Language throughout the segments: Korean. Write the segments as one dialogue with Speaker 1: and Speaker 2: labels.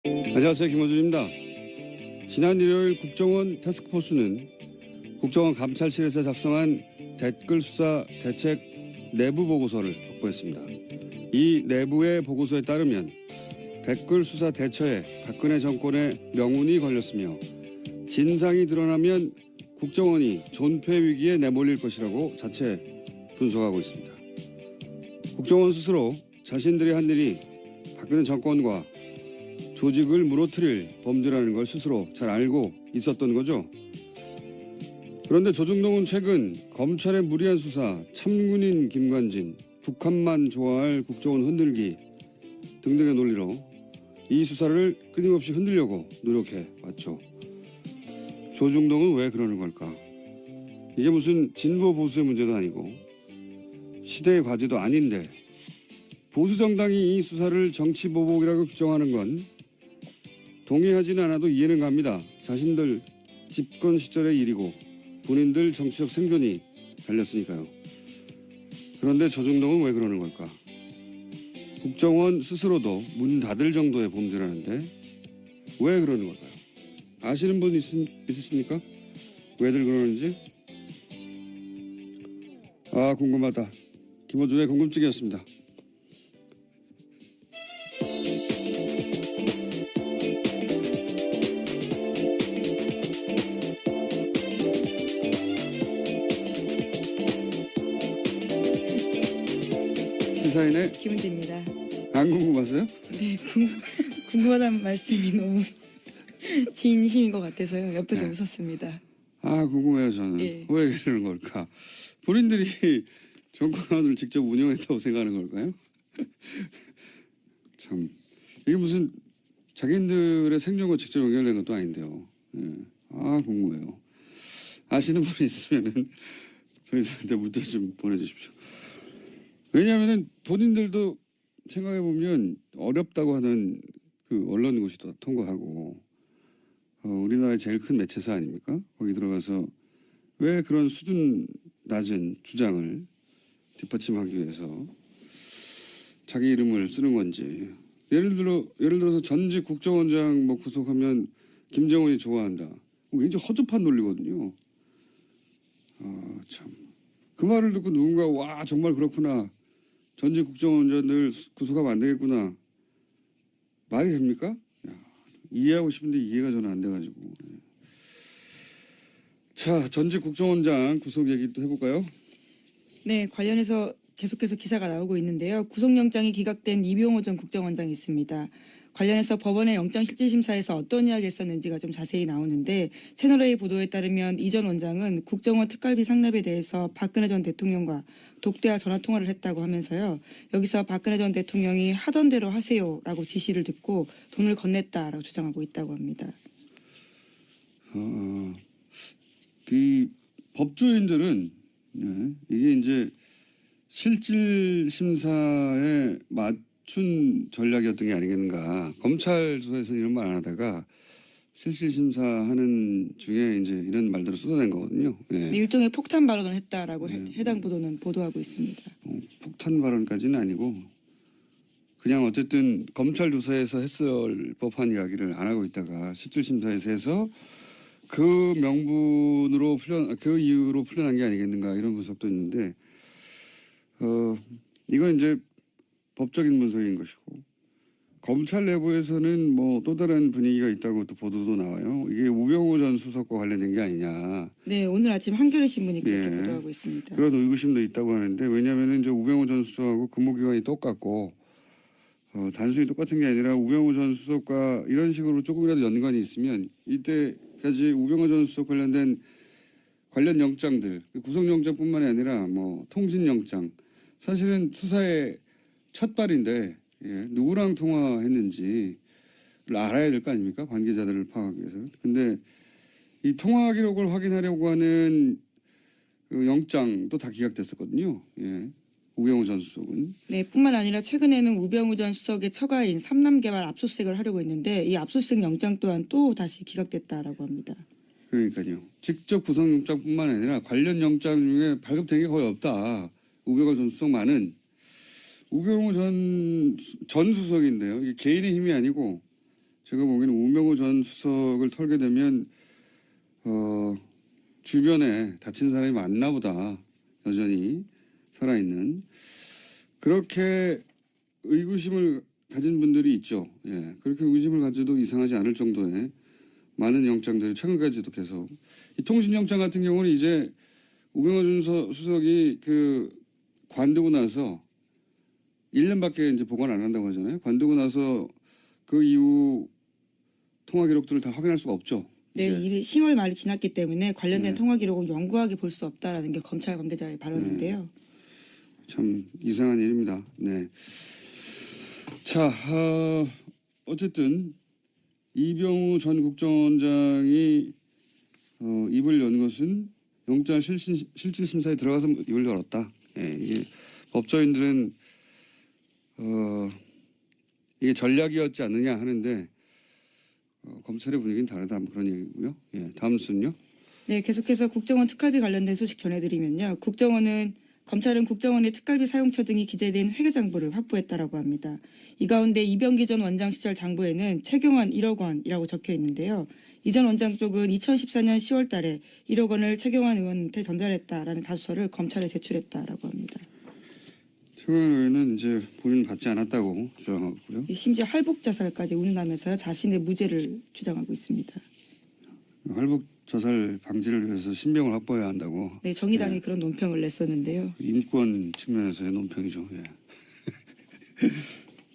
Speaker 1: 안녕하세요, 김호준입니다. 지난 일요일 국정원 태스크포스는 국정원 감찰실에서 작성한 댓글 수사 대책 내부 보고서를 확보했습니다. 이 내부의 보고서에 따르면 댓글 수사 대처에 박근혜 정권의 명운이 걸렸으며 진상이 드러나면 국정원이 존폐 위기에 내몰릴 것이라고 자체 분석하고 있습니다. 국정원 스스로 자신들이 한 일이 박근혜 정권과 조직을 무너뜨릴 범죄라는 걸 스스로 잘 알고 있었던 거죠. 그런데 조중동은 최근 검찰의 무리한 수사, 참군인 김관진, 북한만 좋아할 국정원 흔들기 등등의 논리로 이 수사를 끊임없이 흔들려고 노력해 왔죠. 조중동은 왜 그러는 걸까? 이게 무슨 진보 보수의 문제도 아니고 시대의 과제도 아닌데 보수 정당이 이 수사를 정치보복이라고 규정하는 건 동의하지는 않아도 이해는 갑니다. 자신들 집권 시절의 일이고 본인들 정치적 생존이 달렸으니까요. 그런데 조중동은 왜 그러는 걸까? 국정원 스스로도 문 닫을 정도의 범죄라는데 왜 그러는 걸까요? 아시는 분 있으십니까? 왜들 그러는지? 아, 궁금하다. 김호준의 궁금증이었습니다. 시사인의
Speaker 2: 김은지입니다.
Speaker 1: 안 궁금하세요?
Speaker 2: 네, 궁금하다는 말씀이 너무 진심인 것 같아서요. 옆에서
Speaker 1: 네.
Speaker 2: 웃었습니다.
Speaker 1: 아, 궁금해요, 저는.
Speaker 2: 예.
Speaker 1: 왜 이러는 걸까? 본인들이 정권을 직접 운영했다고 생각하는 걸까요? 참. 이게 무슨 자기들의 생존과 직접 연결된 것도 아닌데요. 예. 아, 궁금해요. 아시는 분 있으면은 저희들한테 문자 좀 보내주십시오. 왜냐하면은 본인들도 생각해보면 어렵다고 하는 그 언론고시 도 통과하고 우리나라의 제일 큰 매체사 아닙니까? 거기 들어가서 왜 그런 수준 낮은 주장을 뒷받침하기 위해서 자기 이름을 쓰는 건지. 예를 들어서 전직 국정원장 뭐 구속하면 김정은이 좋아한다. 굉장히 허접한 논리거든요. 아, 참. 그 말을 듣고 누군가 와 정말 그렇구나. 전직 국정원장들 구속하면 안 되겠구나. 말이 됩니까? 야, 이해하고 싶은데 이해가 저는 안 돼가지고. 자, 전직 국정원장 구속 얘기 또 해볼까요?
Speaker 2: 네, 관련해서 계속해서 기사가 나오고 있는데요. 구속영장이 기각된 이병호 전 국정원장이 있습니다. 관련해서 법원의 영장실질심사에서 어떤 이야기를 했었는지가 좀 자세히 나오는데 채널A 보도에 따르면 이 전 원장은 국정원 특갈비 상납에 대해서 박근혜 전 대통령과 독대와 전화통화를 했다고 하면서요. 여기서 박근혜 전 대통령이 하던 대로 하세요라고 지시를 듣고 돈을 건넸다라고 주장하고 있다고 합니다.
Speaker 1: 그 법조인들은 이게 이제 실질 심사에 맞춘 전략이었던 게 아니겠는가. 검찰 조사에서 이런 말 안 하다가 실질 심사하는 중에 이제 이런 말들을 쏟아낸 거거든요. 예.
Speaker 2: 일종의 폭탄 발언을 했다라고 해당 보도는 보도하고 있습니다.
Speaker 1: 폭탄 발언까지는 아니고 그냥 어쨌든 검찰 조사에서 했을 법한 이야기를 안 하고 있다가 실질 심사에서 해서 그 명분으로 그 이유로 풀려난 게 아니겠는가 이런 분석도 있는데 이건 이제 법적인 분석인 것이고 검찰 내부에서는 뭐 또 다른 분위기가 있다고 또 보도도 나와요. 이게 우병우 전 수석과 관련된 게 아니냐.
Speaker 2: 네, 오늘 아침 한겨레 신문이 그렇게
Speaker 1: 예.
Speaker 2: 보도하고 있습니다.
Speaker 1: 그런 의구심도 있다고 하는데 왜냐하면 이제 우병우 전 수석하고 근무기간이 똑같고 단순히 똑같은 게 아니라 우병우 전 수석과 이런 식으로 조금이라도 연관이 있으면 이때까지 우병우 전 수석 관련된 관련 영장들 구속영장뿐만이 아니라 뭐 통신영장 사실은 수사의 첫 발인데 누구랑 통화했는지를 알아야 될 거 아닙니까? 관계자들을 파악하기 위해서. 근데 이 통화 기록을 확인하려고 하는 그 영장도 다 기각됐었거든요. 예. 우병우 전 수석은.
Speaker 2: 네, 뿐만 아니라 최근에는 우병우 전 수석의 처가인 삼남개발 압수수색을 하려고 했는데 이 압수수색 영장 또한 또 다시 기각됐다라고 합니다.
Speaker 1: 그러니까요. 직접 구속영장뿐만 아니라 관련 영장 중에 발급된 게 거의 없다. 우병우 전 수석만은 우병우 전 수석인데요. 이게 개인의 힘이 아니고 제가 보기에는 우병우 전 수석을 털게 되면 주변에 다친 사람이 많나 보다. 여전히 살아있는. 그렇게 의구심을 가진 분들이 있죠. 예, 그렇게 의구심을 가져도 이상하지 않을 정도의 많은 영장들이 최근까지도 계속. 이 통신영장 같은 경우는 이제 우병우 전 수석이 관두고 나서 1년밖에 이제 보관 안 한다고 하잖아요. 관두고 나서 그 이후 통화 기록들을 다 확인할 수가 없죠.
Speaker 2: 네,
Speaker 1: 이제.
Speaker 2: 이미 10월 말이 지났기 때문에 관련된
Speaker 1: 네.
Speaker 2: 통화 기록은 영구하게 볼 수 없다라는 게 검찰 관계자의 발언인데요.
Speaker 1: 참 이상한 일입니다. 네. 자, 어쨌든 이병우 전 국정원장이 입을 연 것은 영장 실질심사에 들어가서 입을 열었다. 예, 이게 법조인들은 이게 전략이었지 않느냐 하는데 검찰의 분위기는 다르다. 뭐 그런 얘기고요. 예, 다음 순요.
Speaker 2: 네, 계속해서 국정원 특활비 관련된 소식 전해드리면요. 검찰은 국정원의 특활비 사용처 등이 기재된 회계장부를 확보했다라고 합니다. 이 가운데 이병기 전 원장 시절 장부에는 최경환 1억 원이라고 적혀 있는데요. 이 전 원장 쪽은 2014년 10월 달에 1억 원을 최경환 의원한테 전달했다라는 자수서를 검찰에 제출했다라고 합니다.
Speaker 1: 최경환 의원은 이제 본인은 받지 않았다고 주장하고요.
Speaker 2: 심지어 할복 자살까지 운운하면서 자신의 무죄를 주장하고 있습니다.
Speaker 1: 할복 자살 방지를 위해서 신병을 확보해야 한다고.
Speaker 2: 네, 정의당이 그런 논평을 냈었는데요.
Speaker 1: 인권 측면에서의 논평이죠. 예.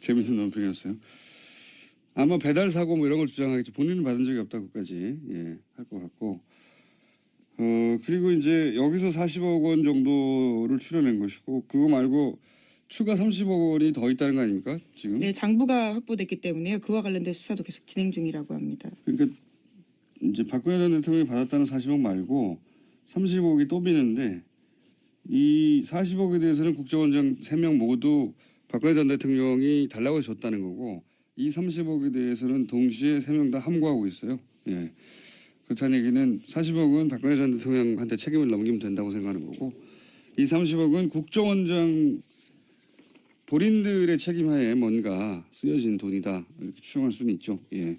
Speaker 1: 재밌는 논평이었어요. 아마 배달 사고 뭐 이런 걸 주장하겠죠. 본인은 받은 적이 없다고까지 할 것 같고. 그리고 이제 여기서 40억 원 정도를 출연한 것이고 그거 말고 추가 30억 원이 더 있다는 거 아닙니까? 지금?
Speaker 2: 네, 장부가 확보됐기 때문에 그와 관련된 수사도 계속 진행 중이라고 합니다.
Speaker 1: 그러니까 이제 박근혜 전 대통령이 받았다는 40억 말고 30억이 또 비는데 이 40억에 대해서는 국정원장 3명 모두 박근혜 전 대통령이 달라고 줬다는 거고 이 30억에 대해서는 동시에 3명 다 함구하고 있어요. 예. 그렇다는 얘기는 40억은 박근혜 전 대통령한테 책임을 넘기면 된다고 생각하는 거고 이 30억은 국정원장 본인들의 책임하에 뭔가 쓰여진 돈이다 이렇게 추정할 수는 있죠. 예.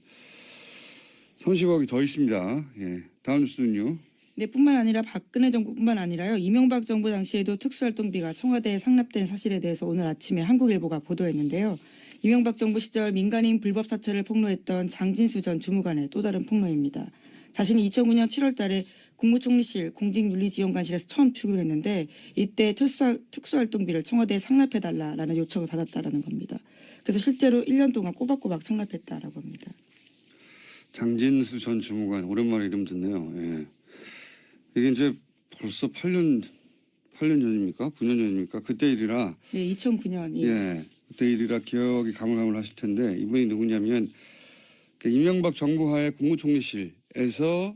Speaker 1: 30억이 더 있습니다. 예. 다음 뉴스는요.
Speaker 2: 네, 뿐만 아니라 박근혜 정부뿐만 아니라요. 이명박 정부 당시에도 특수활동비가 청와대에 상납된 사실에 대해서 오늘 아침에 한국일보가 보도했는데요. 이명박 정부 시절 민간인 불법 사찰을 폭로했던 장진수 전 주무관의 또 다른 폭로입니다. 자신이 2009년 7월 달에 국무총리실 공직윤리지원관실에서 처음 출근했는데 이때 특수활동비를 청와대에 상납해달라라는 요청을 받았다라는 겁니다. 그래서 실제로 1년 동안 꼬박꼬박 상납했다라고 합니다.
Speaker 1: 장진수 전 주무관 오랜만에 이름 듣네요. 예. 이게 이제 벌써 8년 전입니까? 9년 전입니까? 그때 일이라.
Speaker 2: 네, 2009년.
Speaker 1: 예. 그때 일이라 기억이 가물가물하실 텐데 이분이 누구냐면 이명박 정부 하에 국무총리실에서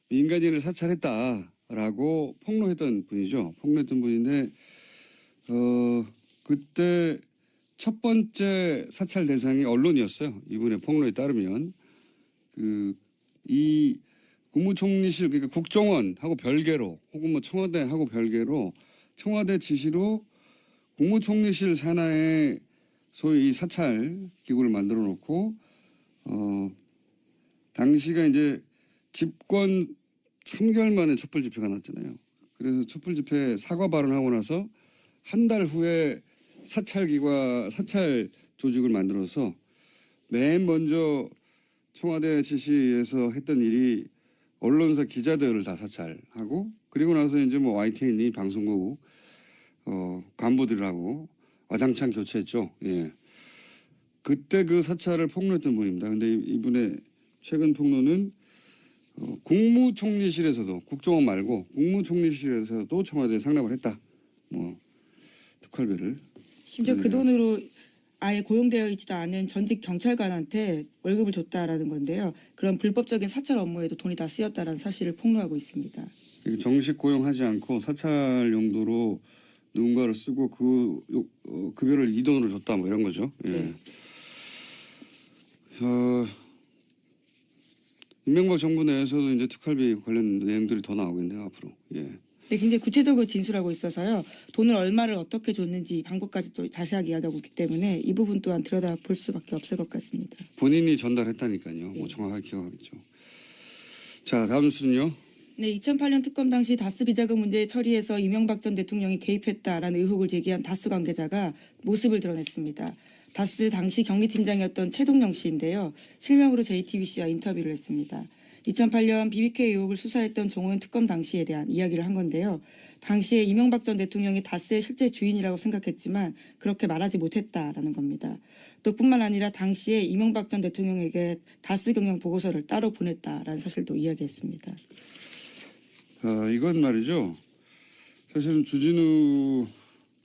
Speaker 1: 민간인을 사찰했다라고 폭로했던 분이죠. 폭로했던 분인데 그때 첫 번째 사찰 대상이 언론이었어요. 이분의 폭로에 따르면 이 국무총리실 그러니까 국정원하고 별개로 혹은 뭐 청와대하고 별개로 청와대 지시로 국무총리실 산하에 소위 이 사찰 기구를 만들어 놓고 당시가 이제 집권 3개월 만에 촛불 집회가 났잖아요. 그래서 촛불 집회 사과 발언하고 나서 한 달 후에 사찰 조직을 만들어서 맨 먼저 청와대 지시에서 했던 일이 언론사 기자들을 다 사찰하고 그리고 나서 이제 뭐 YTN이 방송국 간부들하고 와장창 교체했죠. 예. 그때 그 사찰을 폭로했던 분입니다. 근데 이분의 최근 폭로는 국무총리실에서도 국정원 말고 국무총리실에서도 청와대에 상납을 했다. 뭐 특활비를.
Speaker 2: 심지어 그 돈으로 아예 고용되어 있지도 않은 전직 경찰관한테 월급을 줬다라는 건데요. 그런 불법적인 사찰 업무에도 돈이 다 쓰였다라는 사실을 폭로하고 있습니다.
Speaker 1: 정식 고용하지 않고 사찰 용도로 누군가를 쓰고 그 급여를 이 돈으로 줬다 뭐 이런 거죠. 예.
Speaker 2: 네.
Speaker 1: 이명박 정부 내에서도 이제 특활비 관련 내용들이 더 나오겠네요 앞으로. 예.
Speaker 2: 네, 굉장히 구체적으로 진술하고 있어서요. 돈을 얼마를 어떻게 줬는지 방법까지 또 자세하게 이야기하고 있기 때문에 이 부분 또한 들여다볼 수밖에 없을 것 같습니다.
Speaker 1: 본인이 전달했다니까요. 뭐 정확하게 기억하겠죠. 자, 다음 뉴스는요.
Speaker 2: 네, 2008년 특검 당시 다스 비자금 문제 처리에서 이명박 전 대통령이 개입했다라는 의혹을 제기한 다스 관계자가 모습을 드러냈습니다. 다스 당시 경리팀장이었던 최동영 씨인데요. 실명으로 JTBC와 인터뷰를 했습니다. 2008년 BBK 의혹을 수사했던 정호연 특검 당시에 대한 이야기를 한 건데요. 당시에 이명박 전 대통령이 다스의 실제 주인이라고 생각했지만 그렇게 말하지 못했다라는 겁니다. 또 뿐만 아니라 당시에 이명박 전 대통령에게 다스 경영 보고서를 따로 보냈다라는 사실도 이야기했습니다.
Speaker 1: 이건 말이죠. 사실은 주진우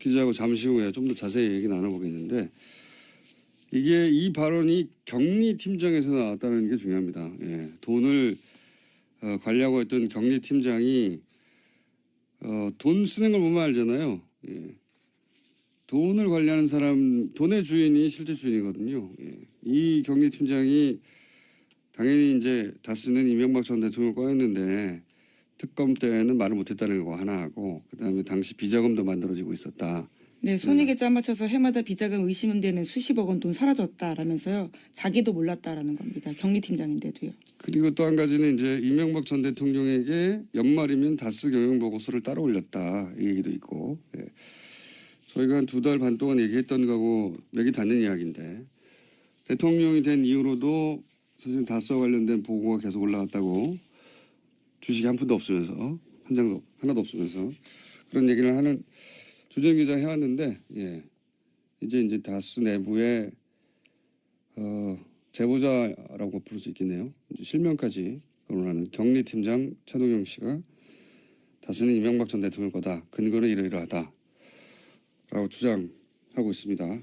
Speaker 1: 기자하고 잠시 후에 좀 더 자세히 얘기 나눠보겠는데 이게 이 발언이 경리팀장에서 나왔다는 게 중요합니다. 예, 돈을 관리하고 있던 경리팀장이 돈 쓰는 걸 보면 알잖아요. 예, 돈을 관리하는 사람, 돈의 주인이 실제 주인이거든요. 예, 이 경리팀장이 당연히 이제 다스는 이명박 전 대통령 거였는데 특검 때는 말을 못했다는 거 하나 하고 그다음에 당시 비자금도 만들어지고 있었다.
Speaker 2: 네, 손익에 짜맞춰서 해마다 비자금 의심되는 수십억 원 돈 사라졌다라면서요. 자기도 몰랐다라는 겁니다. 경리팀장인데도요.
Speaker 1: 그리고 또 한 가지는 이제 이명박 전 대통령에게 연말이면 다스 경영 보고서를 따로 올렸다 이 얘기도 있고 예. 저희가 한 2달 반 동안 얘기했던 거하고 맥이 닿는 이야기인데 대통령이 된 이후로도 사실 다스와 관련된 보고가 계속 올라갔다고 주식이 한 푼도 없으면서 한 장도 하나도 없으면서 그런 얘기를 하는 주진 기자 해왔는데 예. 이제 다스 내부에 제보자라고 부를 수 있겠네요. 이제 실명까지 거론하는 경리팀장 최동영 씨가 다스는 이명박 전 대통령 거다. 근거는 이러이러하다. 라고 주장하고 있습니다.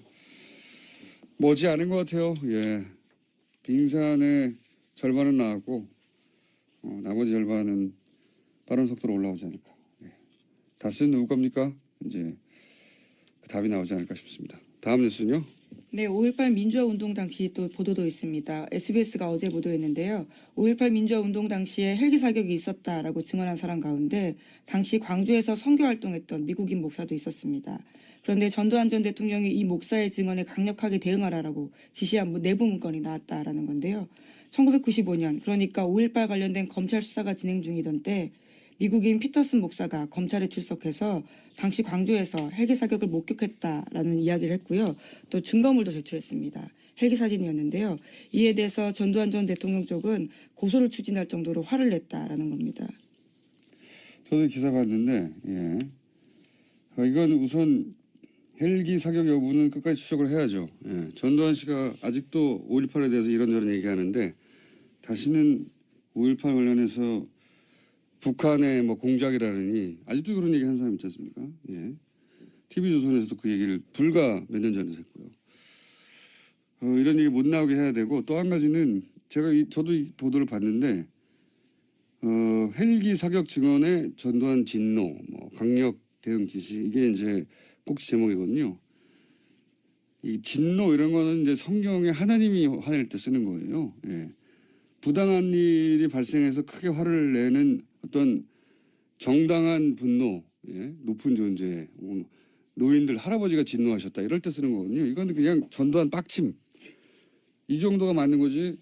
Speaker 1: 머지않은 것 같아요. 예. 빙산의 절반은 나왔고 나머지 절반은 빠른 속도로 올라오지 않을까. 예. 다스는 누구 겁니까? 이제 그 답이 나오지 않을까 싶습니다. 다음 뉴스는요.
Speaker 2: 네, 5.18 민주화 운동 당시 또 보도도 있습니다. SBS가 어제 보도했는데요. 5.18 민주화 운동 당시에 헬기 사격이 있었다라고 증언한 사람 가운데 당시 광주에서 선교 활동했던 미국인 목사도 있었습니다. 그런데 전두환 전 대통령이 이 목사의 증언에 강력하게 대응하라라고 지시한 내부 문건이 나왔다라는 건데요. 1995년 그러니까 5.18 관련된 검찰 수사가 진행 중이던 때 미국인 피터슨 목사가 검찰에 출석해서 당시 광주에서 헬기 사격을 목격했다라는 이야기를 했고요. 또 증거물도 제출했습니다. 헬기 사진이었는데요. 이에 대해서 전두환 전 대통령 쪽은 고소를 추진할 정도로 화를 냈다라는 겁니다.
Speaker 1: 저도 기사 봤는데 이건 우선 헬기 사격 여부는 끝까지 추적을 해야죠. 예. 전두환 씨가 아직도 5.18에 대해서 이런저런 얘기하는데 다시는 5.18 관련해서 북한의 뭐 공작이라느니 아직도 그런 얘기 하는 사람 있지 않습니까? 예. TV조선에서도 그 얘기를 불과 몇 년 전에 했고요. 이런 얘기 못 나오게 해야 되고 또 한 가지는 저도 이 보도를 봤는데 헬기 사격 증언에 전두환 진노, 뭐 강력 대응 지시 이게 이제 꼭지 제목이거든요. 이 진노 이런 거는 이제 성경에 하나님이 화낼 때 쓰는 거예요. 예. 부당한 일이 발생해서 크게 화를 내는 어떤 정당한 분노, 예? 높은 존재, 노인들 할아버지가 진노하셨다 이럴 때 쓰는 거거든요. 이건 그냥 전두환 빡침 이 정도가 맞는 거지.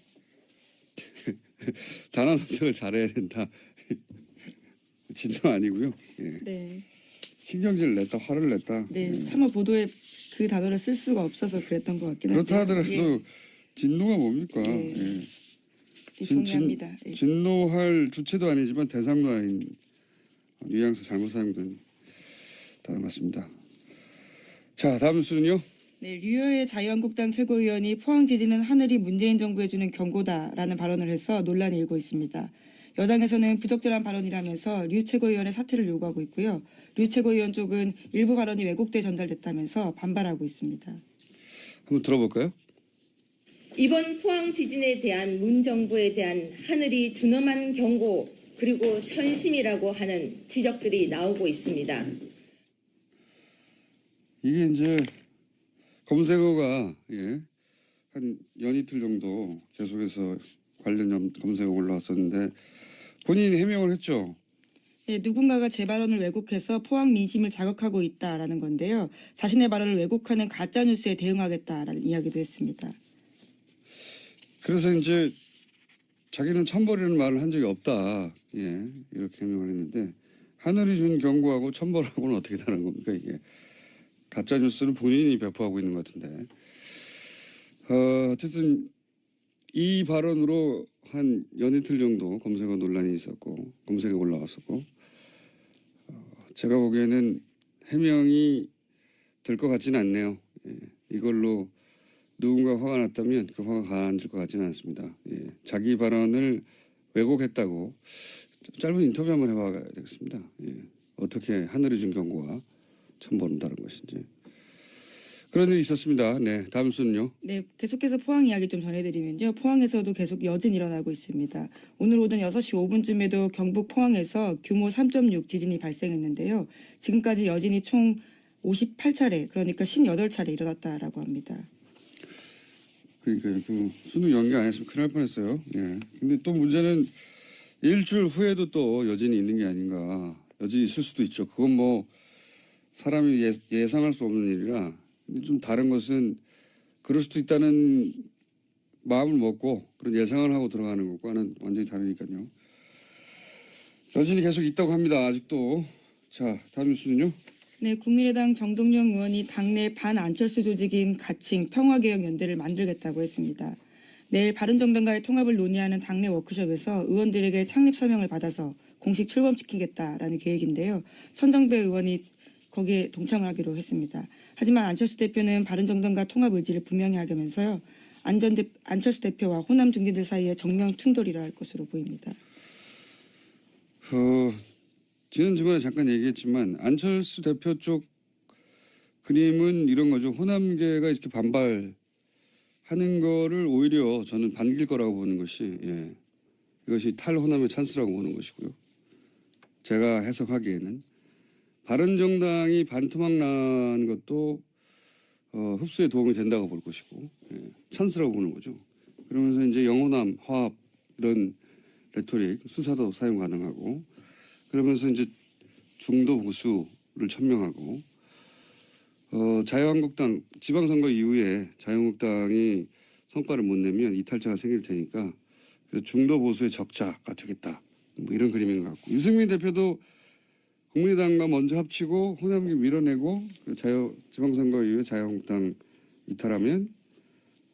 Speaker 1: 단어 선택을 잘해야 된다. 진노 아니고요. 예.
Speaker 2: 네.
Speaker 1: 신경질을 냈다, 화를 냈다.
Speaker 2: 네, 차마 보도에 그 단어를 쓸 수가 없어서 그랬던 것 같긴 한데.
Speaker 1: 그렇다 하더라도
Speaker 2: 예.
Speaker 1: 진노가 뭡니까?
Speaker 2: 네.
Speaker 1: 예.
Speaker 2: 동의합니다. 예.
Speaker 1: 진노할 주체도 아니지만 대상도 아닌 뉘앙스 잘못 사용된 단어 같습니다. 자, 다음 뉴스는요.
Speaker 2: 네, 류여의 자유한국당 최고위원이 포항 지진은 하늘이 문재인 정부에 주는 경고다라는 발언을 해서 논란이 일고 있습니다. 여당에서는 부적절한 발언이라면서 류 최고위원의 사퇴를 요구하고 있고요. 류 최고위원 쪽은 일부 발언이 왜곡돼 전달됐다면서 반발하고 있습니다.
Speaker 1: 한번 들어볼까요?
Speaker 3: 이번 포항 지진에 대한 문 정부에 대한 하늘이 준엄한 경고 그리고 천심이라고 하는 지적들이 나오고 있습니다.
Speaker 1: 이게 이제 검색어가 한 연이틀 정도 계속해서 관련 검색어 올라왔었는데 본인이 해명을 했죠.
Speaker 2: 네, 누군가가 제 발언을 왜곡해서 포항 민심을 자극하고 있다라는 건데요. 자신의 발언을 왜곡하는 가짜 뉴스에 대응하겠다라는 이야기도 했습니다.
Speaker 1: 그래서 이제 자기는 천벌이라는 말을 한 적이 없다. 예, 이렇게 해명을 했는데 하늘이 준 경고하고 천벌하고는 어떻게 다른 겁니까 이게. 가짜 뉴스는 본인이 배포하고 있는 것 같은데. 어쨌든 이 발언으로 한 연이틀 정도 검색어 논란이 있었고 검색에 올라왔었고 제가 보기에는 해명이 될 것 같지는 않네요. 예, 이걸로 누군가 화가 났다면 그 화가 가라앉을 것 같지는 않습니다. 예, 자기 발언을 왜곡했다고 짧은 인터뷰 한번 해봐야 되겠습니다. 예, 어떻게 하늘이 준 경고와 천벌은 다른 것인지. 그런 일이 있었습니다. 네, 다음 순요.
Speaker 2: 네, 계속해서 포항 이야기 좀 전해드리면요. 포항에서도 계속 여진 일어나고 있습니다. 오늘 오전 6시 5분쯤에도 경북 포항에서 규모 3.6 지진이 발생했는데요. 지금까지 여진이 총 58차례, 그러니까 58차례 일어났다라고 합니다.
Speaker 1: 그러니까 그 수능 연기 안 했으면 큰일 날 뻔했어요. 예. 근데 또 문제는 일주일 후에도 또 여진이 있는 게 아닌가. 여진이 있을 수도 있죠. 그건 뭐 사람이 예상할 수 없는 일이라. 근데 좀 다른 것은 그럴 수도 있다는 마음을 먹고 그런 예상을 하고 들어가는 것과는 완전히 다르니까요. 여진이 계속 있다고 합니다. 아직도. 자, 다음 뉴스는요.
Speaker 2: 네, 국민의당 정동영 의원이 당내 반안철수 조직인 가칭 평화개혁연대를 만들겠다고 했습니다. 내일 바른정당과의 통합을 논의하는 당내 워크숍에서 의원들에게 창립 서명을 받아서 공식 출범시키겠다라는 계획인데요. 천정배 의원이 거기에 동참을 하기로 했습니다. 하지만 안철수 대표는 바른정당과 통합 의지를 분명히 하면서요. 안철수 대표와 호남 중진들 사이에 정면 충돌이 일어날 것으로 보입니다.
Speaker 1: 지난 주말에 잠깐 얘기했지만 안철수 대표 쪽 그림은 이런 거죠. 호남계가 이렇게 반발하는 거를 오히려 저는 반길 거라고 보는 것이 이것이 탈호남의 찬스라고 보는 것이고요. 제가 해석하기에는 바른정당이 반토막 난 것도 흡수에 도움이 된다고 볼 것이고 찬스라고 보는 거죠. 그러면서 이제 영호남, 화합 이런 레토릭, 수사도 사용 가능하고 그러면서 이제 중도 보수를 천명하고 자유한국당 지방선거 이후에 자유한국당이 성과를 못 내면 이탈자가 생길 테니까 중도 보수의 적자가 되겠다. 뭐 이런 그림인 것 같고 유승민 대표도 국민의당과 먼저 합치고 호남계 밀어내고 지방선거 이후에 자유한국당 이탈하면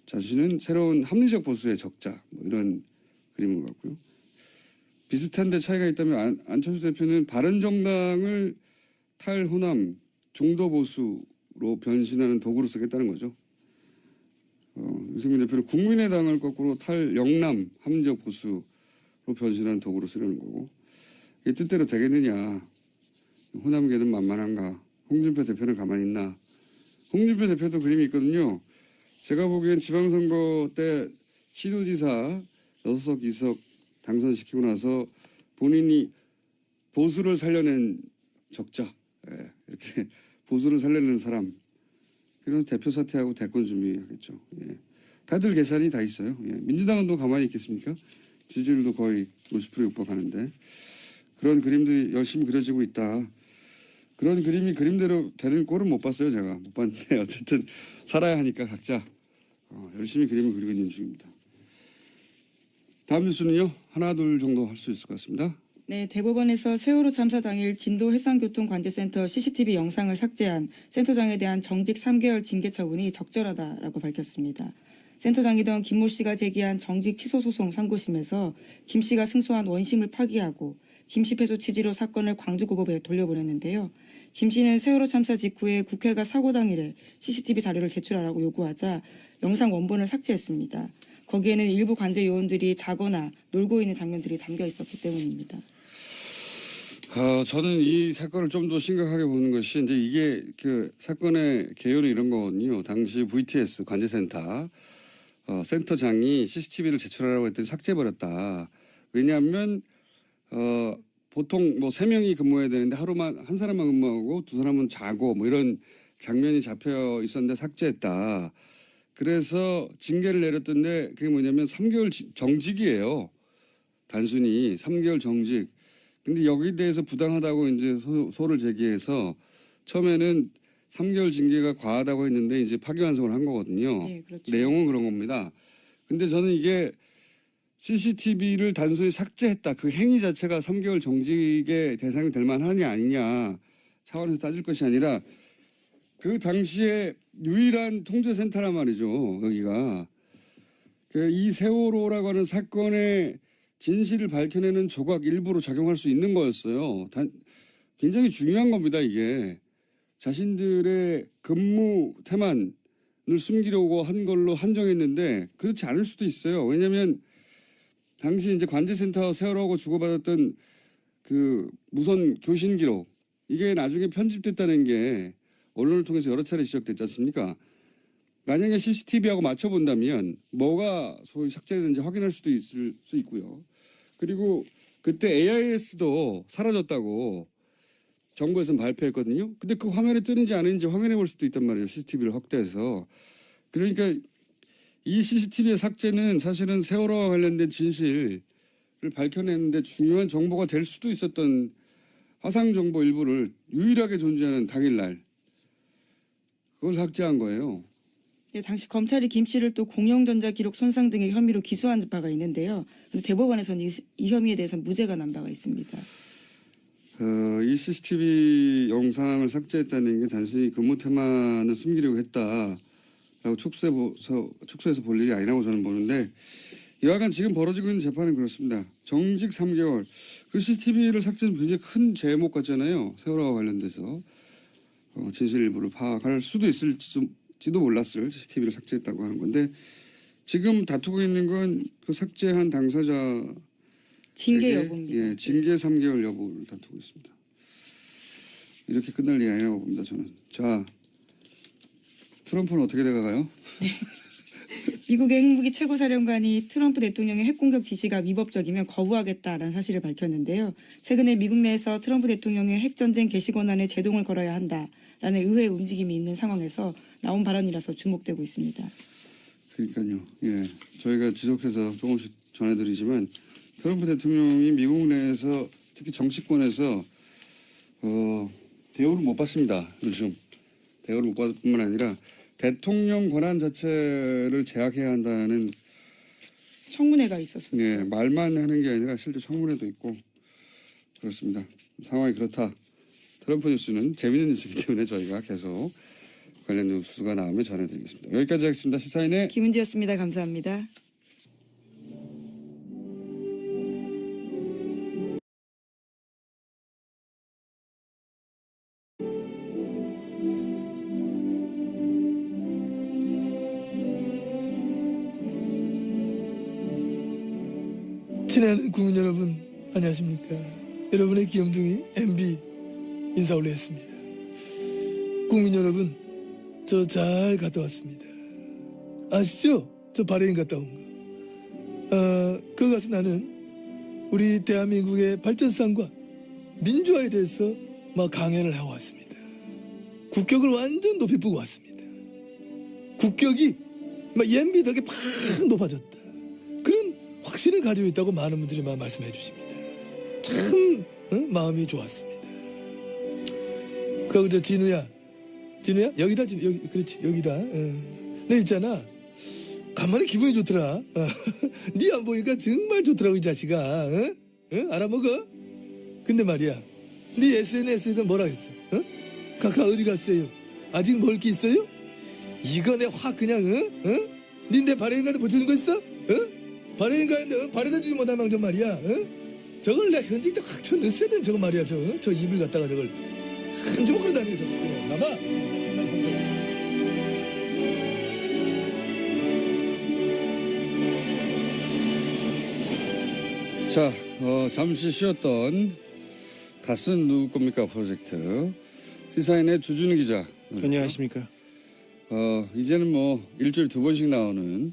Speaker 1: 자신은 새로운 합리적 보수의 적자 뭐 이런 그림인 것 같고요. 비슷한데 차이가 있다면 안철수 대표는 바른정당을 탈호남 중도 보수로 변신하는 도구로 쓰겠다는 거죠. 유승민 대표는 국민의당을 거꾸로 탈영남 합리적 보수로 변신하는 도구로 쓰려는 거고 이게 뜻대로 되겠느냐. 호남계는 만만한가. 홍준표 대표는 가만히 있나. 홍준표 대표도 그림이 있거든요. 제가 보기엔 지방선거 때 시도지사 6석 2석 당선시키고 나서 본인이 보수를 살려낸 적자. 이렇게 보수를 살려낸 사람. 그래서 대표 사퇴하고 대권 준비하겠죠. 다들 계산이 다 있어요. 민주당은 또 가만히 있겠습니까? 지지율도 거의 50% 육박하는데 그런 그림들이 열심히 그려지고 있다. 그런 그림이 그림대로 되는 꼴은 못 봤어요. 제가 못 봤는데 어쨌든 살아야 하니까 각자 열심히 그림을 그리고 있는 중입니다. 다음 뉴스는요. 하나 둘 정도 할 수 있을 것 같습니다.
Speaker 2: 네, 대법원에서 세월호 참사 당일 진도 해상교통관제센터 CCTV 영상을 삭제한 센터장에 대한 정직 3개월 징계 처분이 적절하다라고 밝혔습니다. 센터장이던 김모 씨가 제기한 정직 취소 소송 상고심에서 김 씨가 승소한 원심을 파기하고 김씨 패소 취지로 사건을 광주고법에 돌려보냈는데요. 김 씨는 세월호 참사 직후에 국회가 사고 당일에 CCTV 자료를 제출하라고 요구하자 영상 원본을 삭제했습니다. 거기에는 일부 관제 요원들이 자거나 놀고 있는 장면들이 담겨 있었기 때문입니다.
Speaker 1: 저는 이 사건을 좀 더 심각하게 보는 것이 이제 이게 그 사건의 개요는 이런 거거든요. 당시 VTS 관제센터 센터장이 CCTV를 제출하라고 했더니 삭제해버렸다. 왜냐하면 보통 뭐 3명이 근무해야 되는데 하루만 한 사람만 근무하고 2사람은 자고 뭐 이런 장면이 잡혀 있었는데 삭제했다. 그래서 징계를 내렸던데 그게 뭐냐면 3개월 정직이에요. 단순히 3개월 정직. 근데 여기에 대해서 부당하다고 이제 소를 제기해서 처음에는 3개월 징계가 과하다고 했는데 이제 파기환송을 한 거거든요.
Speaker 2: 네, 그렇죠.
Speaker 1: 내용은 그런 겁니다. 근데 저는 이게 CCTV를 단순히 삭제했다. 그 행위 자체가 3개월 정직의 대상이 될 만하냐 아니냐 차원에서 따질 것이 아니라 그 당시에 유일한 통제센터란 말이죠. 여기가. 이 세월호라고 하는 사건의 진실을 밝혀내는 조각 일부로 작용할 수 있는 거였어요. 굉장히 중요한 겁니다. 이게. 자신들의 근무 태만을 숨기려고 한 걸로 한정했는데 그렇지 않을 수도 있어요. 왜냐하면 당시 이제 관제센터 세월호하고 주고받았던 그 무선 교신 기록 이게 나중에 편집됐다는 게 언론을 통해서 여러 차례 지적됐지 않습니까? 만약에 CCTV하고 맞춰본다면 뭐가 소위 삭제됐는지 확인할 수도 있을 수 있고요. 그리고 그때 AIS도 사라졌다고 정부에서는 발표했거든요. 근데 그 화면에 뜨는지 아닌지 확인해 볼 수도 있단 말이에요. CCTV를 확대해서. 그러니까 이 CCTV의 삭제는 사실은 세월호와 관련된 진실을 밝혀내는데 중요한 정보가 될 수도 있었던 화상 정보 일부를 유일하게 존재하는 당일날 그걸 삭제한 거예요.
Speaker 2: 네, 당시 검찰이 김 씨를 또 공영전자 기록 손상 등의 혐의로 기소한 바가 있는데요. 근데 대법원에서는 이 혐의에 대해서 무죄가 난 바가 있습니다.
Speaker 1: 이 CCTV 영상을 삭제했다는 게 단순히 근무 태만을 숨기려고 했다라고 축소해서 볼 일이 아니라고 저는 보는데 여하간 지금 벌어지고 있는 재판은 그렇습니다. 정직 3개월. 그 CCTV를 삭제는 굉장히 큰 제목 같잖아요. 세월호와 관련돼서. 진실 일부를 파악할 수도 있을지도 몰랐을 CCTV를 삭제했다고 하는 건데 지금 다투고 있는 건 그 삭제한 당사자
Speaker 2: 징계 여부입니다.
Speaker 1: 예, 징계 3개월 여부를 다투고 있습니다. 이렇게 끝날 일이 아니라고 봅니다. 저는. 자, 트럼프는 어떻게 돼가요?
Speaker 2: 미국의 핵무기 최고사령관이 트럼프 대통령의 핵공격 지시가 위법적이면 거부하겠다라는 사실을 밝혔는데요. 최근에 미국 내에서 트럼프 대통령의 핵전쟁 개시 권한에 제동을 걸어야 한다라는 의회의 움직임이 있는 상황에서 나온 발언이라서 주목되고 있습니다.
Speaker 1: 그러니까요. 예, 저희가 지속해서 조금씩 전해드리지만 트럼프 대통령이 미국 내에서 특히 정치권에서 대우를 못 받습니다. 요즘 대우를 못 받을 뿐만 아니라 대통령 권한 자체를 제약해야 한다는
Speaker 2: 청문회가 있었습니다.
Speaker 1: 예, 말만 하는 게 아니라 실제 청문회도 있고 그렇습니다. 상황이 그렇다. 트럼프 뉴스는 재미있는 뉴스이기 때문에 저희가 계속 관련 뉴스가 나오면 전해드리겠습니다. 여기까지 하겠습니다. 시사인의
Speaker 2: 김은지였습니다. 감사합니다.
Speaker 4: 친애하는 국민 여러분 안녕하십니까. 여러분의 귀염둥이 MB 인사 올리겠습니다. 국민 여러분 저 잘 갔다 왔습니다. 아시죠? 저 바레인 갔다 온 거. 그거 가서 나는 우리 대한민국의 발전상과 민주화에 대해서 막 강연을 하고 왔습니다. 국격을 완전 높이 보고 왔습니다. 국격이 막 MB 덕에 팍 높아졌다. 그런 확신을 가지고 있다고 많은 분들이 막 말씀해 주십니다. 참 마음이 좋았습니다. 그리고 저 진우야 여기다 진우 여기 그렇지 여기다. 너 있잖아 간만에 기분이 좋더라. 네 안 보니까 정말 좋더라고 이 자식아. 알아먹어? 근데 말이야 네 SNS에다 뭐라 했어? 카카 어디 갔어요? 아직 먹을 게 있어요? 이거 내 확 그냥 니 내 발행인한테 붙여준 거 있어? 발행인가는데 발에다 주지 못할 망정 말이야. 저걸 내 현직때 확 쳐넣었어야 된 저거 말이야. 저 입을 갖다가 저걸 한 주먹으로 다니고 저거 나봐.
Speaker 1: 자, 잠시 쉬었던 다스는 누구 겁니까 프로젝트 시사인의 주준우 기자.
Speaker 5: 안녕하십니까.
Speaker 1: 이제는 뭐 일주일에 2번씩 나오는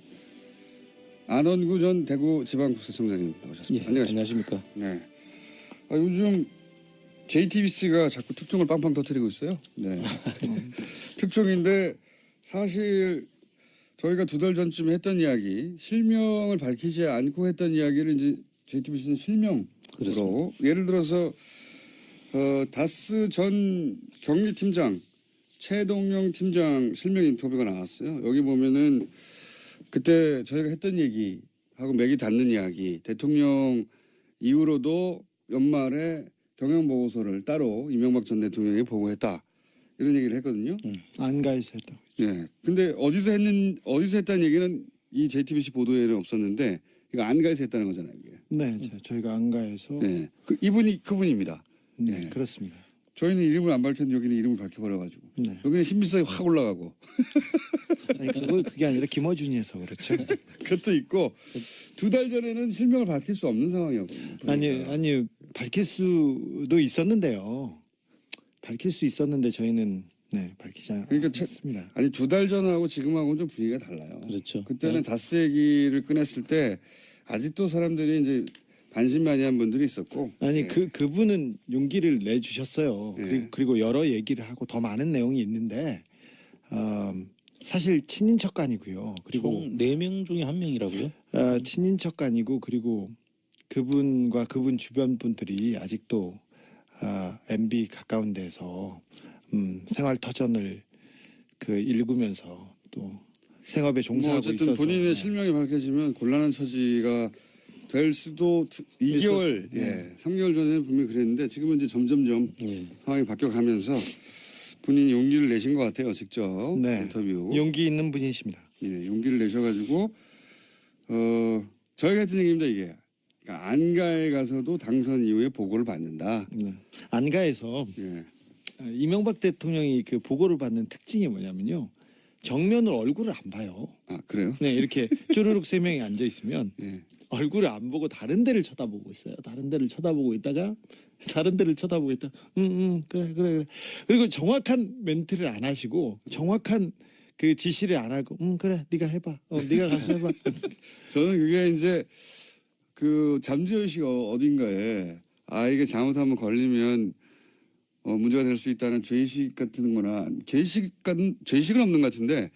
Speaker 1: 안원구 전 대구지방국세청장님 나오셨습니다.
Speaker 5: 예, 안녕하십니까.
Speaker 1: 네. 요즘 JTBC가 자꾸 특종을 빵빵 터뜨리고 있어요. 네. 특종인데 사실 저희가 2달 전쯤에 했던 이야기, 실명을 밝히지 않고 했던 이야기를 이제 JTBC는 실명 그렇습니다. 예를 들어서 다스 전 경리팀장 최동영 팀장 실명 인터뷰가 나왔어요. 여기 보면은 그때 저희가 했던 얘기하고 맥이 닿는 이야기. 대통령 이후로도 연말에 경영보고서를 따로 이명박 전 대통령에게 보고했다. 이런 얘기를 했거든요.
Speaker 5: 안가에서 했다.
Speaker 1: 예. 근데 어디서 했다는 얘기는 이 JTBC 보도에는 없었는데 이거 안가에서 했다는 거잖아요. 이게.
Speaker 5: 네, 저희가 안가에서
Speaker 1: 네. 이분이 그분입니다.
Speaker 5: 네,
Speaker 1: 네.
Speaker 5: 그렇습니다.
Speaker 1: 저희는 이름을 안 밝혔는데 여기는 이름을 밝혀버려가지고
Speaker 5: 네.
Speaker 1: 여기는 신빙성이 확 올라가고
Speaker 5: 아니, 그게 아니라 김어준이 해서 그렇죠.
Speaker 1: 그것도 있고 2달 전에는 실명을 밝힐 수 없는 상황이었거든요.
Speaker 5: 아니 밝힐 수도 있었는데요. 밝힐 수 있었는데 저희는 밝히지 않았습니다.
Speaker 1: 아니 2달 전하고 지금하고는 좀 분위기가 달라요.
Speaker 6: 그렇죠.
Speaker 1: 그때는 다스 얘기를 꺼냈을 때 아직도 사람들이 이제 반신반의한 분들이 있었고
Speaker 5: 아니 그분은 용기를 내주셨어요.
Speaker 1: 네.
Speaker 5: 그리고 여러 얘기를 하고 더 많은 내용이 있는데 사실 친인척간이고요. 그리고
Speaker 6: 총 4명 중에 1명이라고요?
Speaker 5: 친인척간이고 그리고 그분과 그분 주변 분들이 아직도 MB 가까운 데서 생활 터전을 읽으면서 또 생업에
Speaker 1: 뭐
Speaker 5: 종사하고
Speaker 1: 어쨌든
Speaker 5: 있어서
Speaker 1: 본인의 실명이 밝혀지면 곤란한 처지가 될 수도 2개월,
Speaker 5: 네.
Speaker 1: 3개월 전에는 분명히 그랬는데 지금은 이제 점점점
Speaker 6: 예.
Speaker 1: 상황이 바뀌어가면서 본인이 용기를 내신 것 같아요. 직접
Speaker 5: 네.
Speaker 1: 인터뷰.
Speaker 5: 용기 있는 분이십니다.
Speaker 1: 예, 용기를 내셔가지고 저희가 했던 얘기입니다. 이게 그러니까 안가에 가서도 당선 이후에 보고를 받는다.
Speaker 5: 네. 안가에서
Speaker 1: 예.
Speaker 5: 이명박 대통령이 그 보고를 받는 특징이 뭐냐면요. 정면으로 얼굴을 안 봐요.
Speaker 1: 아 그래요?
Speaker 5: 네, 이렇게 쭈르륵 3명이 앉아 있으면
Speaker 1: 예.
Speaker 5: 얼굴을 안 보고 다른 데를 쳐다보고 있어요. 다른 데를 쳐다보고 있다가 그래. 그리고 정확한 멘트를 안 하시고 정확한 그 지시를 안 하고 그래 네가 해봐. 네가 가서 해봐.
Speaker 1: 저는 그게 이제 그 잠재의식 어딘가에 이게 잘못하면 걸리면 문제가 될 수 있다는 죄의식 같은 거나 죄의식은 없는 것 같은데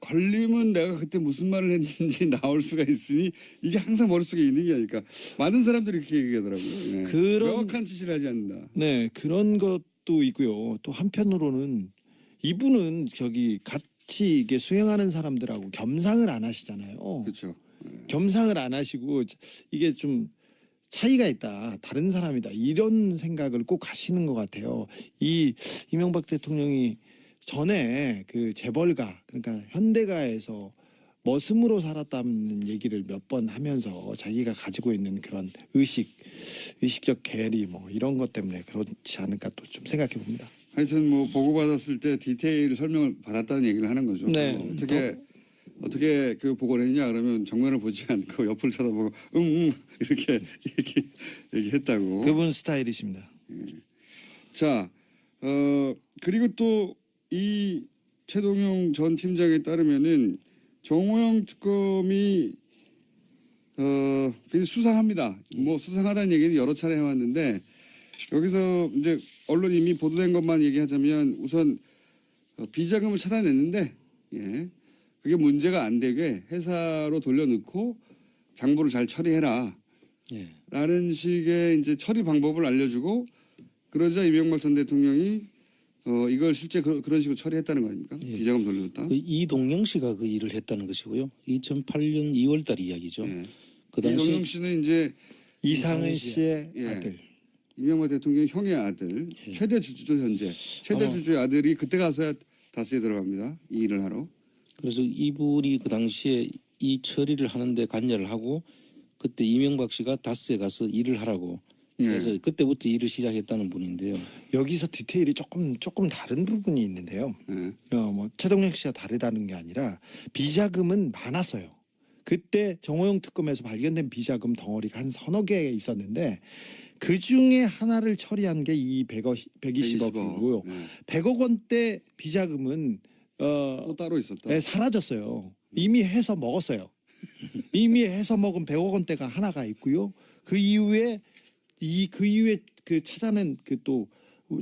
Speaker 1: 걸리면 내가 그때 무슨 말을 했는지 나올 수가 있으니 이게 항상 머릿속에 있는 게 아닐까. 많은 사람들이 그렇게 얘기하더라고요. 네. 명확한 지시를 하지 않는다.
Speaker 5: 네, 그런 것도 있고요. 또 한편으로는 이분은 같이 이게 수행하는 사람들하고 겸상을 안 하시잖아요.
Speaker 1: 그렇죠.
Speaker 5: 겸상을 안 하시고 이게 좀 차이가 있다. 다른 사람이다. 이런 생각을 꼭 하시는 것 같아요. 이 이명박 대통령이 전에 그 재벌가 그러니까 현대가에서 머슴으로 살았다는 얘기를 몇 번 하면서 자기가 가지고 있는 그런 의식적 괴리 뭐 이런 것 때문에 그렇지 않을까 또 좀 생각해 봅니다.
Speaker 1: 하여튼 뭐 보고받았을 때 디테일 설명을 받았다는 얘기를 하는 거죠.
Speaker 5: 네.
Speaker 1: 어떻게 그 보고를 했냐 그러면 정면을 보지 않고 옆을 쳐다보고 이렇게 얘기했다고.
Speaker 5: 그분 스타일이십니다.
Speaker 1: 자, 그리고 또 이 최동영 전 팀장에 따르면은 정호영 특검이 굉장히 수상합니다. 뭐 수상하다는 얘기는 여러 차례 해왔는데 여기서 이제 언론이 이미 보도된 것만 얘기하자면 우선 비자금을 찾아냈는데 그게 문제가 안 되게 회사로 돌려넣고 장부를 잘 처리해라.
Speaker 6: 예.
Speaker 1: 라는 식의 이제 처리 방법을 알려주고 그러자 이명박 전 대통령이 이걸 실제 그런 식으로 처리했다는 거 아닙니까?
Speaker 6: 예.
Speaker 1: 비자금 돌려줬다.
Speaker 6: 그 이동영 씨가 그 일을 했다는 것이고요. 2008년 2월달 이야기죠.
Speaker 1: 예.
Speaker 6: 그 당시
Speaker 1: 이동영 씨는 이제
Speaker 5: 이상은 씨의
Speaker 1: 예.
Speaker 5: 아들.
Speaker 1: 이명박 대통령 형의 아들, 최대 주주죠 현재. 최대 주주의 아들이 그때 가서야 다스에 들어갑니다. 이 일을 하러.
Speaker 6: 그래서 이분이 그 당시에 이 처리를 하는데 관여를 하고 그때 이명박 씨가 다스에 가서 일을 하라고 그래서 그때부터 일을 시작했다는 분인데요.
Speaker 5: 여기서 디테일이 조금 다른 부분이 있는데요. 뭐 최동영 씨가 다르다는 게 아니라 비자금은 많았어요. 그때 정호영 특검에서 발견된 비자금 덩어리가 한 서너 개 있었는데 그 중에 하나를 처리한 게 이 120억이고요. 100억 원대 비자금은
Speaker 1: 또 따로 있었다.
Speaker 5: 사라졌어요. 이미 해서 먹었어요. 이미 해서 먹은 100억 원대가 하나가 있고요. 그 이후에 그 찾아낸 그 또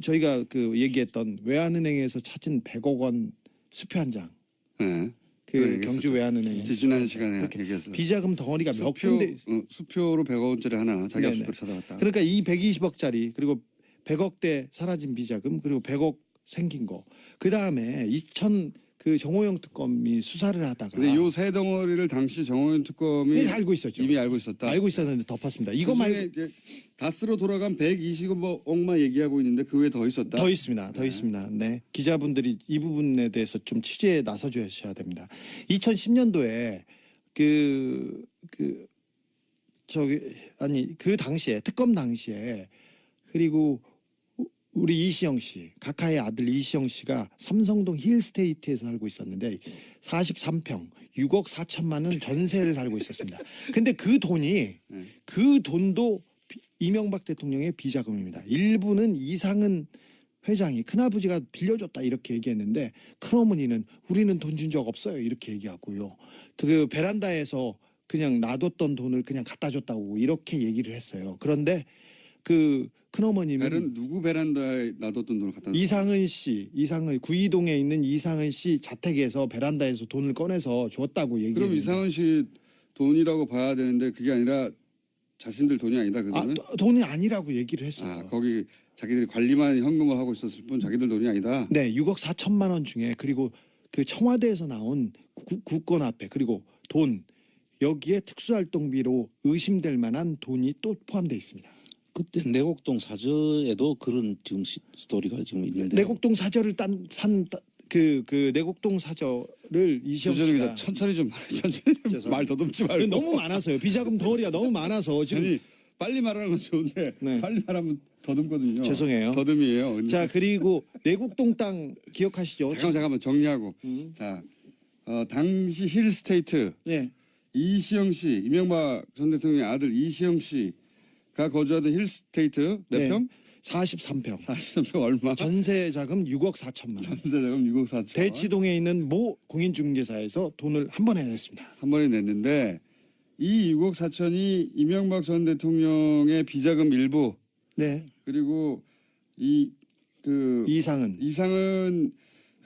Speaker 5: 저희가 그 얘기했던 외환은행에서 찾은 100억 원 수표 한 장.
Speaker 1: 네. 그래,
Speaker 5: 그
Speaker 1: 얘기했었죠.
Speaker 5: 경주 외환은행
Speaker 1: 지난 시간에
Speaker 5: 그렇게
Speaker 1: 얘기했어요.
Speaker 5: 비자금 덩어리가 몇 군데
Speaker 1: 수표로 100억원짜리 하나 자기
Speaker 5: 네네.
Speaker 1: 앞수표를 찾아갔다.
Speaker 5: 그러니까 이 120억짜리 그리고 100억대 사라진 비자금 그리고 100억 생긴 거. 그 다음에 2000 그 정호영 특검이 수사를 하다가
Speaker 1: 근데 요 세 덩어리를 당시 정호연 특검이
Speaker 5: 알고 있었죠.
Speaker 1: 이미 알고 있었다.
Speaker 5: 알고 있었는데 덮었습니다. 이거
Speaker 1: 그중에
Speaker 5: 말고
Speaker 1: 이제 다스로 돌아간 120억만 얘기하고 있는데 그 외에 더 있었다.
Speaker 5: 더 있습니다. 더 있습니다. 네. 기자분들이 이 부분에 대해서 좀 취재에 나서 주셔야 됩니다. 2010년도에 그 당시에 특검 당시에 그리고 우리 이시영 씨, 각하의 아들 이시영 씨가 삼성동 힐스테이트에서 살고 있었는데 43평 6억 4천만 원 전세를 살고 있었습니다. 근데 그 돈도 이명박 대통령의 비자금입니다. 일부는 이상은 회장이 큰아버지가 빌려줬다 이렇게 얘기했는데 큰어머니는 우리는 돈 준 적 없어요 이렇게 얘기하고요. 그 베란다에서 그냥 놔뒀던 돈을 그냥 갖다 줬다고 이렇게 얘기를 했어요. 그런데 그 큰어머님은
Speaker 1: 누구 베란다에 놔뒀던 돈을 갖다 놨어요?
Speaker 5: 이상은 구이동에 있는 이상은 씨 자택에서 베란다에서 돈을 꺼내서 줬다고 얘기했는데
Speaker 1: 그럼 이상은 씨 돈이라고 봐야 되는데 그게 아니라 자신들 돈이 아니다 그 돈은?
Speaker 5: 돈이 아니라고 얘기를 했어요.
Speaker 1: 거기 자기들이 관리만 현금을 하고 있었을 뿐 자기들 돈이 아니다.
Speaker 5: 네, 6억 4천만 원 중에 그리고 그 청와대에서 나온 국권 화폐 그리고 돈 여기에 특수활동비로 의심될 만한 돈이 또 포함되어 있습니다.
Speaker 6: 그때 내곡동 사저에도 그런 지금 스토리가 지금 있는데
Speaker 5: 내곡동 사저를 그 내곡동 사저를 이시영
Speaker 1: 주전이
Speaker 5: 씨가
Speaker 1: 천천히 좀 말 더듬지 말고
Speaker 5: 너무 많아서요. 비자금 덩어리가 너무 많아서 지금
Speaker 1: 아니 빨리 말하는 건 좋은데
Speaker 5: 네.
Speaker 1: 빨리 말하면 더듬거든요.
Speaker 5: 죄송해요.
Speaker 1: 더듬이에요. 근데
Speaker 5: 자 그리고 내곡동 땅 기억하시죠?
Speaker 1: 잠깐만 정리하고 자 당시 힐스테이트
Speaker 5: 네,
Speaker 1: 이시영 씨 이명박 전 대통령의 아들 이시영 씨가 거주하던 힐스테이트 몇
Speaker 5: 네.
Speaker 1: 평?
Speaker 5: 43평.
Speaker 1: 43평 얼마?
Speaker 5: 전세 자금 6억 4천만 원.
Speaker 1: 전세자금 6억 4천.
Speaker 5: 대치동에 있는 모 공인중개사에서 돈을 한 번에 냈습니다.
Speaker 1: 한 번에 냈는데 이 6억 4천이 이명박 전 대통령의 비자금 일부
Speaker 5: 네,
Speaker 1: 그리고 이상은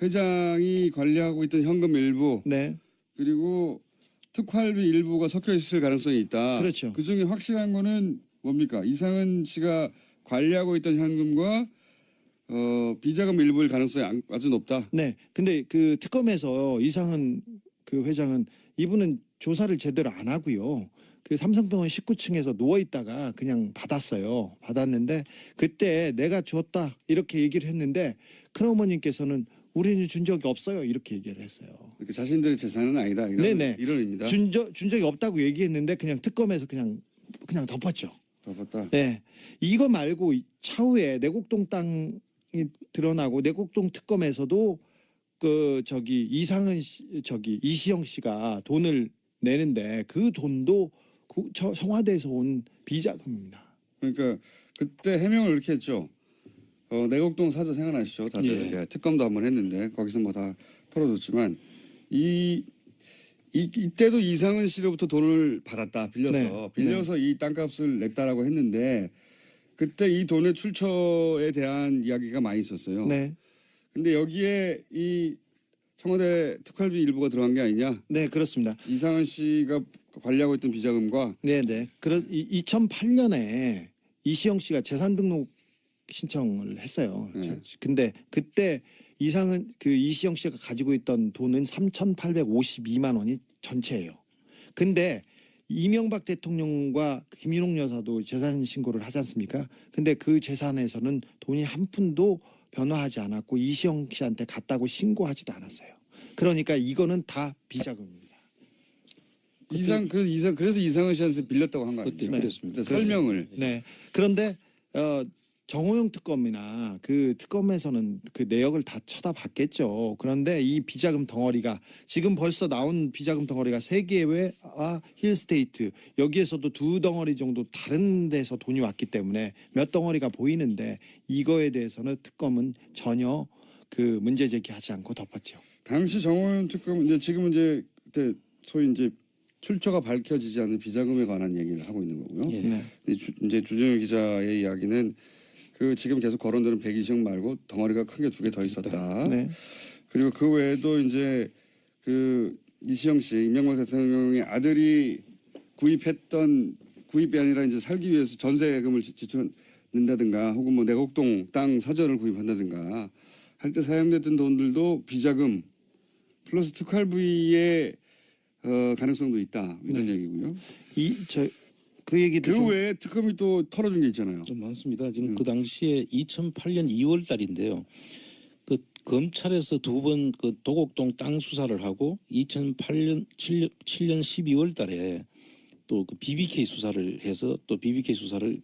Speaker 1: 회장이 관리하고 있던 현금 일부
Speaker 5: 네,
Speaker 1: 그리고 특활비 일부가 섞여 있을 가능성이 있다.
Speaker 5: 그렇죠.
Speaker 1: 그 중에 확실한 거는 뭡니까? 이상은 씨가 관리하고 있던 현금과 비자금 일부일 가능성이 아주 높다.
Speaker 5: 네. 근데 그 특검에서 이상은 그 회장은 이분은 조사를 제대로 안 하고요. 그 삼성병원 19층에서 누워 있다가 그냥 받았어요. 받았는데 그때 내가 줬다 이렇게 얘기를 했는데 큰어머님께서는 우리는 준 적이 없어요 이렇게 얘기를 했어요.
Speaker 1: 그러니까 자신들의 재산은 아니다.
Speaker 5: 네네.
Speaker 1: 이런 의미다.
Speaker 5: 준 적이 없다고 얘기했는데 그냥 특검에서 그냥 덮었죠.
Speaker 1: 덮었다.
Speaker 5: 네. 이거 말고 차후에 내곡동 땅이 드러나고 내곡동 특검에서도 이시영 씨가 돈을 내는데 그 돈도 청와대에서 온 비자금입니다.
Speaker 1: 그러니까 그때 해명을 이렇게 했죠. 내곡동 사저 생각나시죠? 다들
Speaker 5: 예.
Speaker 1: 특검도 한번 했는데 거기서 뭐 다 털어줬지만 이때도 이상은 씨로부터 돈을 받았다 빌려서 이 땅값을 냈다라고 했는데 그때 이 돈의 출처에 대한 이야기가 많이 있었어요.
Speaker 5: 네.
Speaker 1: 근데 여기에 이 청와대 특활비 일부가 들어간 게 아니냐?
Speaker 5: 네, 그렇습니다.
Speaker 1: 이상은 씨가 관리하고 있던 비자금과
Speaker 5: 네. 2008년에 이시영 씨가 재산 등록 신청을 했어요.
Speaker 1: 네.
Speaker 5: 근데 그때 이시영 씨가 가지고 있던 돈은 3,852만 원이 전체예요. 근데 이명박 대통령과 김윤옥 여사도 재산 신고를 하지 않습니까? 근데 그 재산에서는 돈이 한 푼도 변화하지 않았고 이시영 씨한테 갔다고 신고하지도 않았어요. 그러니까 이거는 다 비자금입니다.
Speaker 1: 그래서 이상은 씨한테 빌렸다고 한 거
Speaker 6: 그때
Speaker 1: 아니에요?
Speaker 6: 그랬습니다.
Speaker 1: 설명을.
Speaker 5: 네. 그런데 정호영 특검이나 그 특검에서는 그 내역을 다 쳐다봤겠죠. 그런데 이 비자금 덩어리가 지금 벌써 나온 비자금 덩어리가 세계회와 힐스테이트 여기에서도 두 덩어리 정도 다른 데서 돈이 왔기 때문에 몇 덩어리가 보이는데 이거에 대해서는 특검은 전혀 그 문제 제기하지 않고 덮었죠.
Speaker 1: 당시 정호연 특검은 지금은 그때 소위 출처가 밝혀지지 않은 비자금에 관한 얘기를 하고 있는 거고요.
Speaker 6: 예.
Speaker 5: 네.
Speaker 1: 이제 주정일 기자의 이야기는 그 지금 계속 거론되는 120억 말고 덩어리가 큰 게 두 개 더 있었다.
Speaker 5: 네.
Speaker 1: 그리고 그 외에도 그 이시영 씨, 이명박 대통령의 아들이 구입이 아니라 이제 살기 위해서 전세금을 지출한다든가 혹은 뭐 내곡동 땅 사저를 구입한다든가 할 때 사용됐던 돈들도 비자금 플러스 특활비의 가능성도 있다 이런 얘기고요.
Speaker 5: 그 얘기도
Speaker 1: 그
Speaker 5: 좀
Speaker 1: 외에 특검이 또 털어준 게 있잖아요.
Speaker 6: 좀 많습니다. 지금 그 당시에 2008년 2월 달인데요. 그 검찰에서 두 번 그 도곡동 땅 수사를 하고 2008년 7년 12월 달에 또 그 BBK 수사를 해서 또 BBK 수사를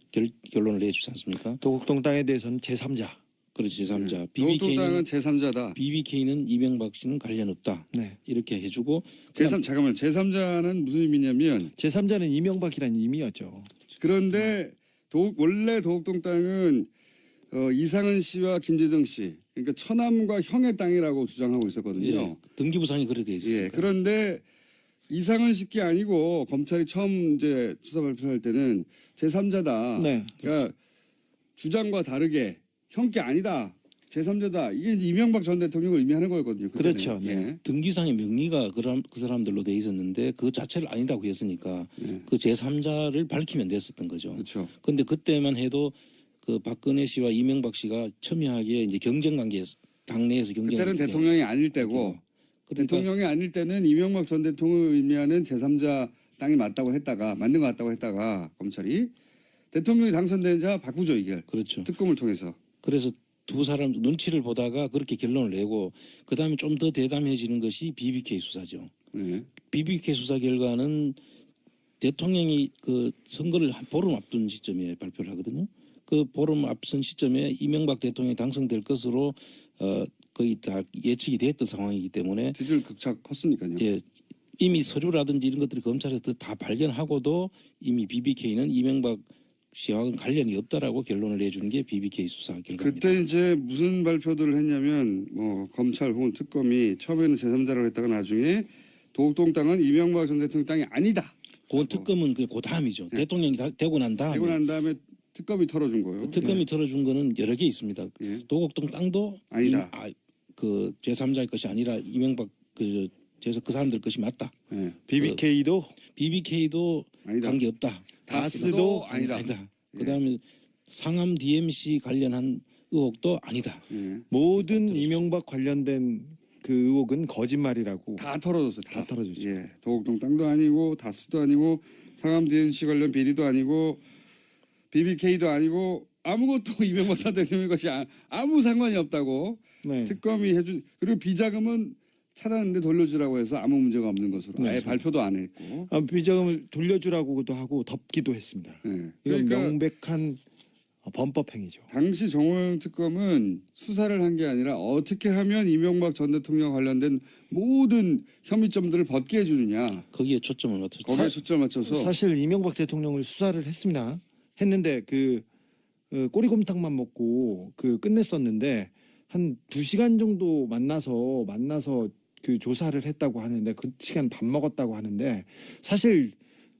Speaker 6: 결론을 내주지 않습니까?
Speaker 5: 도곡동 땅에 대해서는 제3자.
Speaker 6: 그렇죠. 제3자.
Speaker 1: 도곡동 땅은 제3자다.
Speaker 6: BBK는 이명박 씨는 관련 없다.
Speaker 5: 네.
Speaker 6: 이렇게 해주고
Speaker 1: 잠깐만 제3자는 무슨 의미냐면
Speaker 5: 제3자는 이명박이라는 의미였죠.
Speaker 1: 그런데 원래 도곡동 땅은 이상은 씨와 김재정 씨 그러니까 처남과 형의 땅이라고 주장하고 있었거든요.
Speaker 6: 예, 등기부상이 그래 돼 있어요.
Speaker 1: 예, 그런데 이상은 씨 게 아니고 검찰이 처음 이제 수사 발표할 때는 제3자다.
Speaker 5: 네.
Speaker 1: 그러니까 주장과 다르게 형 게 아니다. 제3자다. 이게 이제 이명박 전 대통령을 의미하는 거였거든요. 그때는.
Speaker 5: 그렇죠. 네.
Speaker 1: 예.
Speaker 6: 등기상의 명의가 그 사람들로 돼 있었는데 그 자체를 아니다고 했으니까 그 제3자를 밝히면 됐었던 거죠.
Speaker 1: 그렇죠.
Speaker 6: 그런데 그때만 해도 그 박근혜 씨와 이명박 씨가 첨예하게 이제 경쟁 관계 당내에서 경쟁
Speaker 1: 그때는
Speaker 6: 관계.
Speaker 1: 대통령이 아닐 때고
Speaker 6: 그러니까
Speaker 1: 대통령이 아닐 때는 이명박 전 대통령을 의미하는 제3자 땅이 맞다고 했다가 맞는 것 같다고 했다가 검찰이 대통령이 당선되자 바꾸죠 이게.
Speaker 6: 그렇죠.
Speaker 1: 특검을 통해서.
Speaker 6: 그래서 두 사람 눈치를 보다가 그렇게 결론을 내고 그다음에 좀 더 대담해지는 것이 BBK 수사죠.
Speaker 1: 예.
Speaker 6: BBK 수사 결과는 대통령이 그 선거를 한 보름 앞둔 시점에 발표를 하거든요. 그 보름 앞선 시점에 이명박 대통령이 당선될 것으로 거의 다 예측이 됐던 상황이기 때문에
Speaker 1: 지지율 극차 컸으니까요.
Speaker 6: 예, 이미 서류라든지 이런 것들이 검찰에서 다 발견하고도 이미 BBK는 이명박 씨와는 관련이 없다라고 결론을 내주는 게 BBK 수사 결과입니다.
Speaker 1: 그때 이제 무슨 발표들을 했냐면 뭐 검찰 혹은 특검이 처음에는 제3자라고 했다가 나중에 도곡동 땅은 이명박 전 대통령 땅이 아니다.
Speaker 6: 그건 특검은 그 다음이죠. 대통령이 되고 난 다음에.
Speaker 1: 되고 난 다음에 특검이 털어준 거예요.
Speaker 6: 그 특검이 털어준 거는 여러 개 있습니다.
Speaker 1: 예.
Speaker 6: 도곡동 땅도
Speaker 1: 아니다.
Speaker 6: 그 제3자의 것이 아니라 이명박 그 사람들 것이 맞다.
Speaker 1: 예.
Speaker 5: BBK도
Speaker 6: BBK도
Speaker 1: 아니다.
Speaker 6: 관계 없다.
Speaker 1: 다스도 아니다.
Speaker 6: 그다음에 상암 DMC 관련한 의혹도 아니다.
Speaker 1: 예.
Speaker 5: 모든 이명박 관련된 그 의혹은 거짓말이라고
Speaker 1: 다 털어줬어요.
Speaker 5: 다 털어줬죠.
Speaker 1: 예. 도곡동 땅도 아니고 다스도 아니고 상암 DMC 관련 비리도 아니고 BBK도 아니고 아무것도 이명박 전 대통령의 것이 아무 상관이 없다고
Speaker 5: 네.
Speaker 1: 특검이 해준 그리고 비자금은 찾았는데 돌려주라고 해서 아무 문제가 없는 것으로 아예
Speaker 5: 맞습니다.
Speaker 1: 발표도 안 했고.
Speaker 5: 비자금을 돌려주라고도 하고 덮기도 했습니다.
Speaker 1: 예.
Speaker 5: 이건
Speaker 1: 그러니까
Speaker 5: 명백한 범법 행위죠.
Speaker 1: 당시 정호영 특검은 수사를 한 게 아니라 어떻게 하면 이명박 전 대통령 관련된 모든 혐의점들을 벗게 해주느냐
Speaker 6: 거기에 초점을 맞췄죠.
Speaker 1: 거기에 초점을 맞춰서
Speaker 5: 사실 이명박 대통령을 수사를 했는데 그 꼬리곰탕만 먹고 끝냈었는데 한 2시간 정도 만나서 그 조사를 했다고 하는데 그 시간 밥 먹었다고 하는데 사실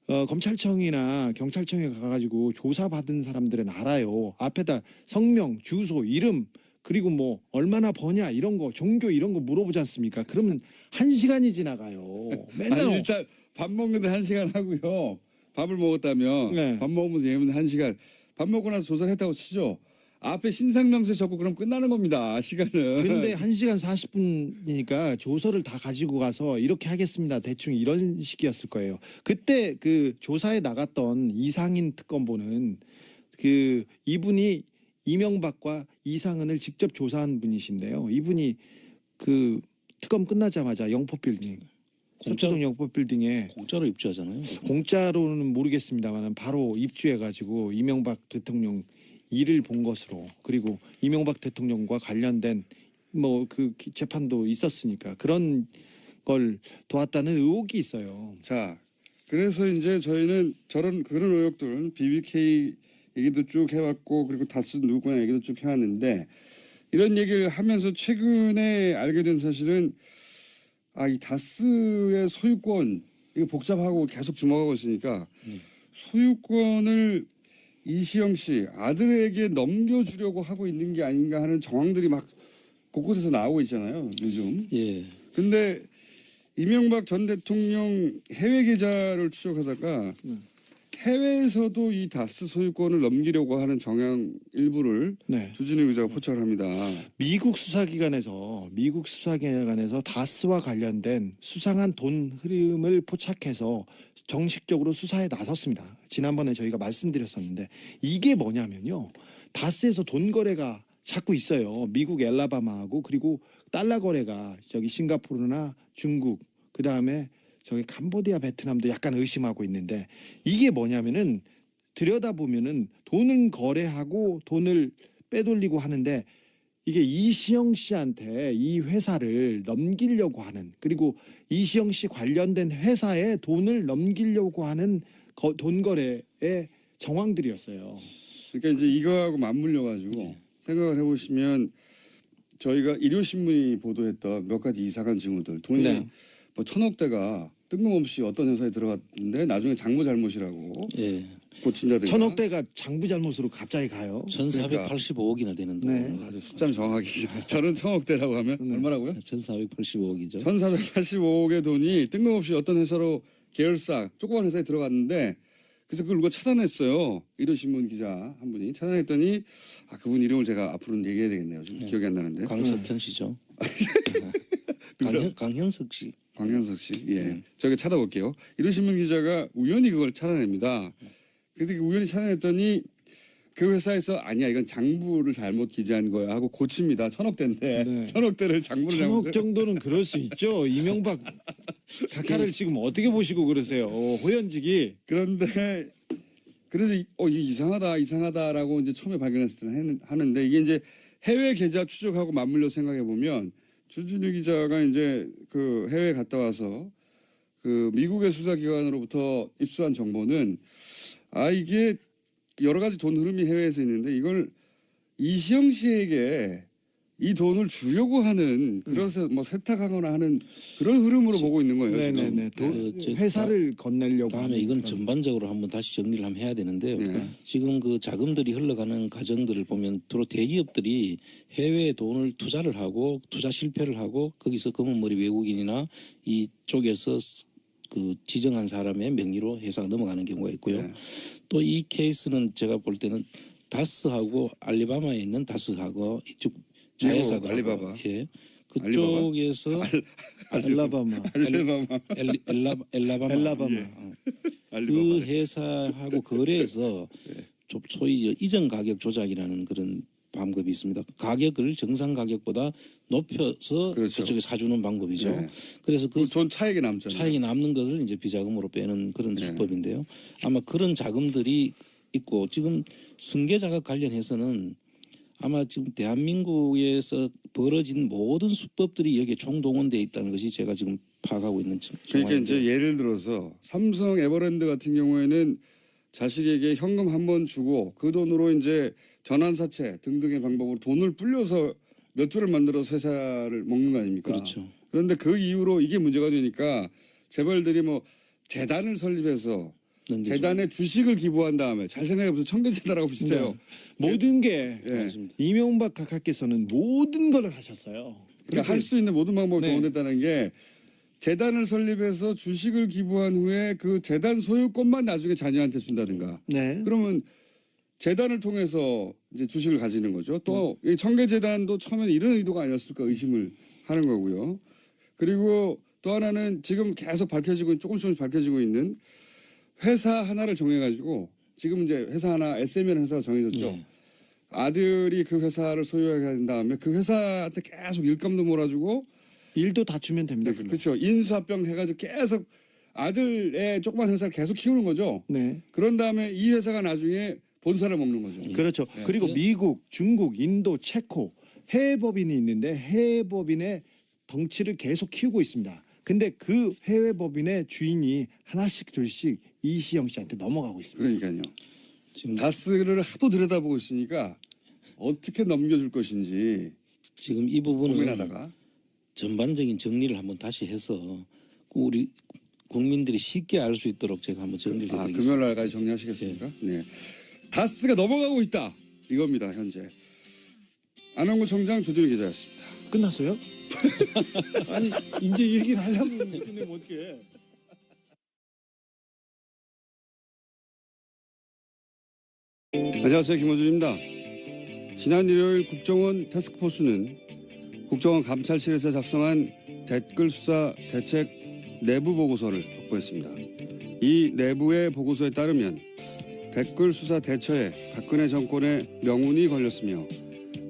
Speaker 5: 검찰청이나 경찰청에 가가지고 조사받은 사람들은 알아요. 앞에다 성명, 주소, 이름 그리고 뭐 얼마나 버냐 이런 거 종교 이런 거 물어보지 않습니까? 그러면 1시간이 지나가요. 맨날
Speaker 1: 아니, 일단 밥 먹는데 1시간 하고요. 밥을 먹었다면
Speaker 5: 네.
Speaker 1: 밥 먹으면서 얘기하면 1시간. 밥 먹고 나서 조사를 했다고 치죠. 앞에 신상명세 적고 그럼 끝나는 겁니다. 시간은.
Speaker 5: 근데 1시간 40분이니까 조서를 다 가지고 가서 이렇게 하겠습니다. 대충 이런 식이었을 거예요. 그때 그 조사에 나갔던 이상인 특검보는 이분이 이명박과 이상은을 직접 조사한 분이신데요. 이분이 그 특검 끝나자마자 영포빌딩 서초동 영포빌딩에
Speaker 6: 공짜로 입주하잖아요.
Speaker 5: 공짜로는 모르겠습니다만 바로 입주해가지고 이명박 대통령 일을 본 것으로 그리고 이명박 대통령과 관련된 뭐 그 재판도 있었으니까 그런 걸 도왔다는 의혹이 있어요.
Speaker 1: 자, 그래서 이제 저희는 그런 의혹들 BBK 얘기도 쭉 해왔고 그리고 다스 누구나 얘기도 쭉 해왔는데 이런 얘기를 하면서 최근에 알게 된 사실은 이 다스의 소유권 이거 복잡하고 계속 주목하고 있으니까 소유권을 이시영 씨 아들에게 넘겨주려고 하고 있는 게 아닌가 하는 정황들이 막 곳곳에서 나오고 있잖아요. 요즘.
Speaker 6: 예.
Speaker 1: 근데 이명박 전 대통령 해외 계좌를 추적하다가 해외에서도 이 다스 소유권을 넘기려고 하는 정황 일부를
Speaker 5: 네.
Speaker 1: 주진우 기자가 포착을 합니다.
Speaker 5: 미국 수사기관에서 다스와 관련된 수상한 돈 흐름을 포착해서 정식적으로 수사에 나섰습니다. 지난번에 저희가 말씀드렸었는데 이게 뭐냐면요. 다스에서 돈 거래가 자꾸 있어요. 미국 엘라바마하고 그리고 달러 거래가 저기 싱가포르나 중국 그다음에 저기 캄보디아 베트남도 약간 의심하고 있는데 이게 뭐냐면은 들여다보면은 돈을 거래하고 돈을 빼돌리고 하는데 이게 이시영 씨한테 이 회사를 넘기려고 하는 그리고 이시영 씨 관련된 회사에 돈을 넘기려고 하는 돈 거래의 정황들이었어요.
Speaker 1: 그러니까 이제 이거하고 맞물려 가지고 생각을 해보시면 저희가 일요신문이 보도했던 몇 가지 이상한 징후들 돈이
Speaker 5: 네.
Speaker 1: 뭐 1,000억대가 뜬금없이 어떤 회사에 들어갔는데 나중에 장부 잘못이라고
Speaker 6: 예.
Speaker 1: 고친다든가
Speaker 5: 1,000억대가 장부 잘못으로 갑자기 가요.
Speaker 6: 1,485억이나 되는 돈.
Speaker 5: 네.
Speaker 1: 아주 숫자는 정확히 저는 1,000억대라고 하면 얼마라고요?
Speaker 6: 1,485억이죠.
Speaker 1: 1,485억의 돈이 뜬금없이 어떤 회사로 계열사 조그만 회사에 들어갔는데 그래서 그걸 누가 차단했어요. 일요신문 기자 한 분이 차단했더니 그분 이름을 제가 앞으로는 얘기해야 되겠네요. 지금 기억이 안 나는데.
Speaker 6: 강석현 씨죠. 강현석 씨.
Speaker 1: 광현석 씨. 예. 저기 찾아볼게요. 일요신문 기자가 우연히 그걸 차단합니다. 그래서 우연히 차단했더니 그 회사에서 아니야 이건 장부를 잘못 기재한 거야 하고 고칩니다. 1,000억대인데
Speaker 5: 네.
Speaker 1: 1,000억대를 장부를
Speaker 5: 1,000억 정도는 그럴 수 있죠. 이명박 각하를 지금 어떻게 보시고 그러세요? 호연직이.
Speaker 1: 그런데 그래서 이게 이상하다라고 이제 처음에 발견했을 때는 하는데 이게 이제 해외 계좌 추적하고 맞물려 생각해 보면 주진우 기자가 이제 그 해외 갔다 와서 그 미국의 수사기관으로부터 입수한 정보는 이게 여러 가지 돈 흐름이 해외에서 있는데 이걸 이시영 씨에게 이 돈을 주려고 하는 그래서 뭐 세탁하거나 하는 그런 흐름으로 보고 있는 거예요.
Speaker 5: 네네네.
Speaker 1: 지금.
Speaker 5: 회사를 건네려고.
Speaker 6: 다음에
Speaker 5: 하는
Speaker 6: 이건
Speaker 5: 그런.
Speaker 6: 전반적으로 한번 다시 정리를 한번 해야 되는데요.
Speaker 1: 네.
Speaker 6: 지금 그 자금들이 흘러가는 과정들을 보면 주로 대기업들이 해외에 돈을 투자를 하고 투자 실패를 하고 거기서 검은머리 외국인이나 이쪽에서 그 지정한 사람의 명의로 회사가 넘어가는 경우가 있고요.
Speaker 1: 네.
Speaker 6: 또 이 케이스는 제가 볼 때는 다스하고 알리바마에 있는 다스하고 이쪽 자회사들
Speaker 1: 알리바바.
Speaker 6: 예. 그쪽에서
Speaker 5: 알라바마.
Speaker 6: 엘라바마
Speaker 5: 엘라바마.
Speaker 6: 그 회사하고 거래해서 좀 소위 이전 가격 조작이라는 그런 방법이 있습니다. 가격을 정상 가격보다 높여서
Speaker 1: 그렇죠.
Speaker 6: 그쪽에 사주는 방법이죠.
Speaker 1: 네.
Speaker 6: 그래서 그
Speaker 1: 돈 차익이 남잖아요.
Speaker 6: 차익이 남는 것을 이제 비자금으로 빼는 그런
Speaker 1: 네.
Speaker 6: 수법인데요. 아마 그런 자금들이 있고 지금 승계자금 관련해서는 아마 지금 대한민국에서 벌어진 모든 수법들이 여기에 총동원되어 있다는 것이 제가 지금 파악하고 있는
Speaker 1: 그러니까
Speaker 6: 정황인데
Speaker 1: 이제 예를 들어서 삼성 에버랜드 같은 경우에는 자식에게 현금 한 번 주고 그 돈으로 이제 전환사채 등등의 방법으로 돈을 불려서 몇 조를 만들어서 회사를 먹는 거 아닙니까?
Speaker 6: 그렇죠.
Speaker 1: 그런데 그 이후로 이게 문제가 되니까 재벌들이 뭐 재단을 설립해서
Speaker 6: 넘겨주고.
Speaker 1: 재단에 주식을 기부한 다음에 잘 생각해보세요. 청계재단하고 비슷해요.
Speaker 5: 모든 게
Speaker 1: 예.
Speaker 6: 맞습니다.
Speaker 5: 이명박 각하께서는 모든 걸 하셨어요.
Speaker 1: 그러니까 할 수 있는 모든 방법이
Speaker 5: 네.
Speaker 1: 동원됐다는 게 재단을 설립해서 주식을 기부한 후에 그 재단 소유권만 나중에 자녀한테 준다든가.
Speaker 5: 네.
Speaker 1: 그러면 재단을 통해서 이제 주식을 가지는 거죠. 또 이 청계재단도 처음에는 이런 의도가 아니었을까 의심을 하는 거고요. 그리고 또 하나는 지금 계속 조금씩 밝혀지고 있는 회사 하나를 정해가지고 지금 이제 회사 하나 SM이라는 회사가 정해졌죠.
Speaker 6: 예.
Speaker 1: 아들이 그 회사를 소유하게 한 다음에 그 회사한테 계속 일감도 몰아주고
Speaker 5: 일도 다 주면 됩니다. 그걸로.
Speaker 1: 그렇죠. 인수합병 해가지고 계속 아들의 조그만 회사를 계속 키우는 거죠.
Speaker 5: 네.
Speaker 1: 그런 다음에 이 회사가 나중에 본사를 먹는 거죠.
Speaker 5: 그렇죠.
Speaker 1: 네.
Speaker 5: 그리고
Speaker 6: 예.
Speaker 5: 미국, 중국, 인도, 체코 해외 법인이 있는데 해외 법인의 덩치를 계속 키우고 있습니다. 근데 그 해외 법인의 주인이 하나씩 둘씩 이시영 씨한테 넘어가고 있습니다.
Speaker 1: 그러니까요.
Speaker 6: 지금
Speaker 1: 다스를 하도 들여다보고 있으니까 어떻게 넘겨줄 것인지
Speaker 6: 지금 이 부분은
Speaker 1: 고민하다가
Speaker 6: 전반적인 정리를 한번 다시 해서 우리 국민들이 쉽게 알 수 있도록 제가 한번 정리를 해드리겠습니다.
Speaker 1: 금요일 날까지 정리하시겠습니까? 네. 다스가 넘어가고 있다. 이겁니다. 현재. 안홍구 청장 주진우 기자였습니다.
Speaker 5: 끝났어요? 아니 이제 얘기를 하려면 끝내면 어떡해.
Speaker 1: 안녕하세요. 김호준입니다. 지난 일요일 국정원 태스크포스는 국정원 감찰실에서 작성한 댓글 수사 대책 내부 보고서를 확보했습니다. 이 내부의 보고서에 따르면 댓글 수사 대처에 박근혜 정권의 명운이 걸렸으며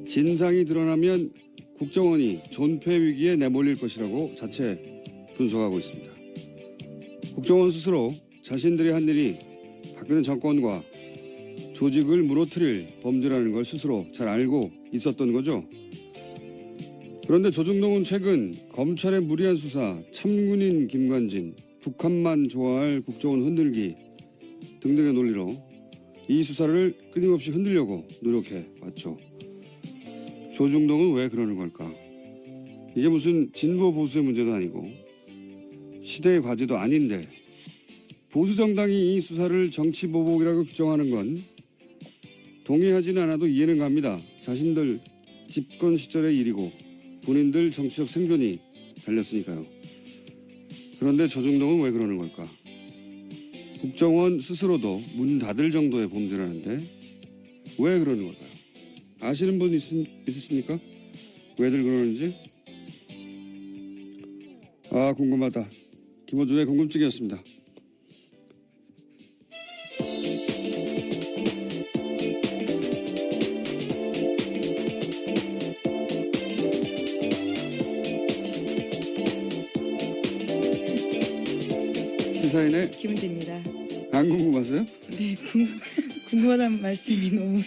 Speaker 1: 진상이 드러나면 국정원이 존폐 위기에 내몰릴 것이라고 자체 분석하고 있습니다. 국정원 스스로 자신들이 한 일이 박근혜 정권과 조직을 무너뜨릴 범죄라는 걸 스스로 잘 알고 있었던 거죠. 그런데 조중동은 최근 검찰의 무리한 수사, 참군인 김관진, 북한만 좋아할 국정원 흔들기 등등의 논리로 이 수사를 끊임없이 흔들려고 노력해 왔죠. 조중동은 왜 그러는 걸까? 이게 무슨 진보 보수의 문제도 아니고 시대의 과제도 아닌데 보수 정당이 이 수사를 정치 보복이라고 규정하는 건 동의하지는 않아도 이해는 갑니다. 자신들 집권 시절의 일이고 본인들 정치적 생존이 달렸으니까요. 그런데 조중동은 왜 그러는 걸까? 국정원 스스로도 문 닫을 정도의 범죄라는데 왜 그러는 걸까요? 아시는 분 있으십니까? 왜들 그러는지? 아, 궁금하다. 김호준의 궁금증이었습니다. 시사인의
Speaker 2: 김은지입니다.
Speaker 1: 안 궁금하세요?
Speaker 2: 네, 궁금하다는 말씀이 너무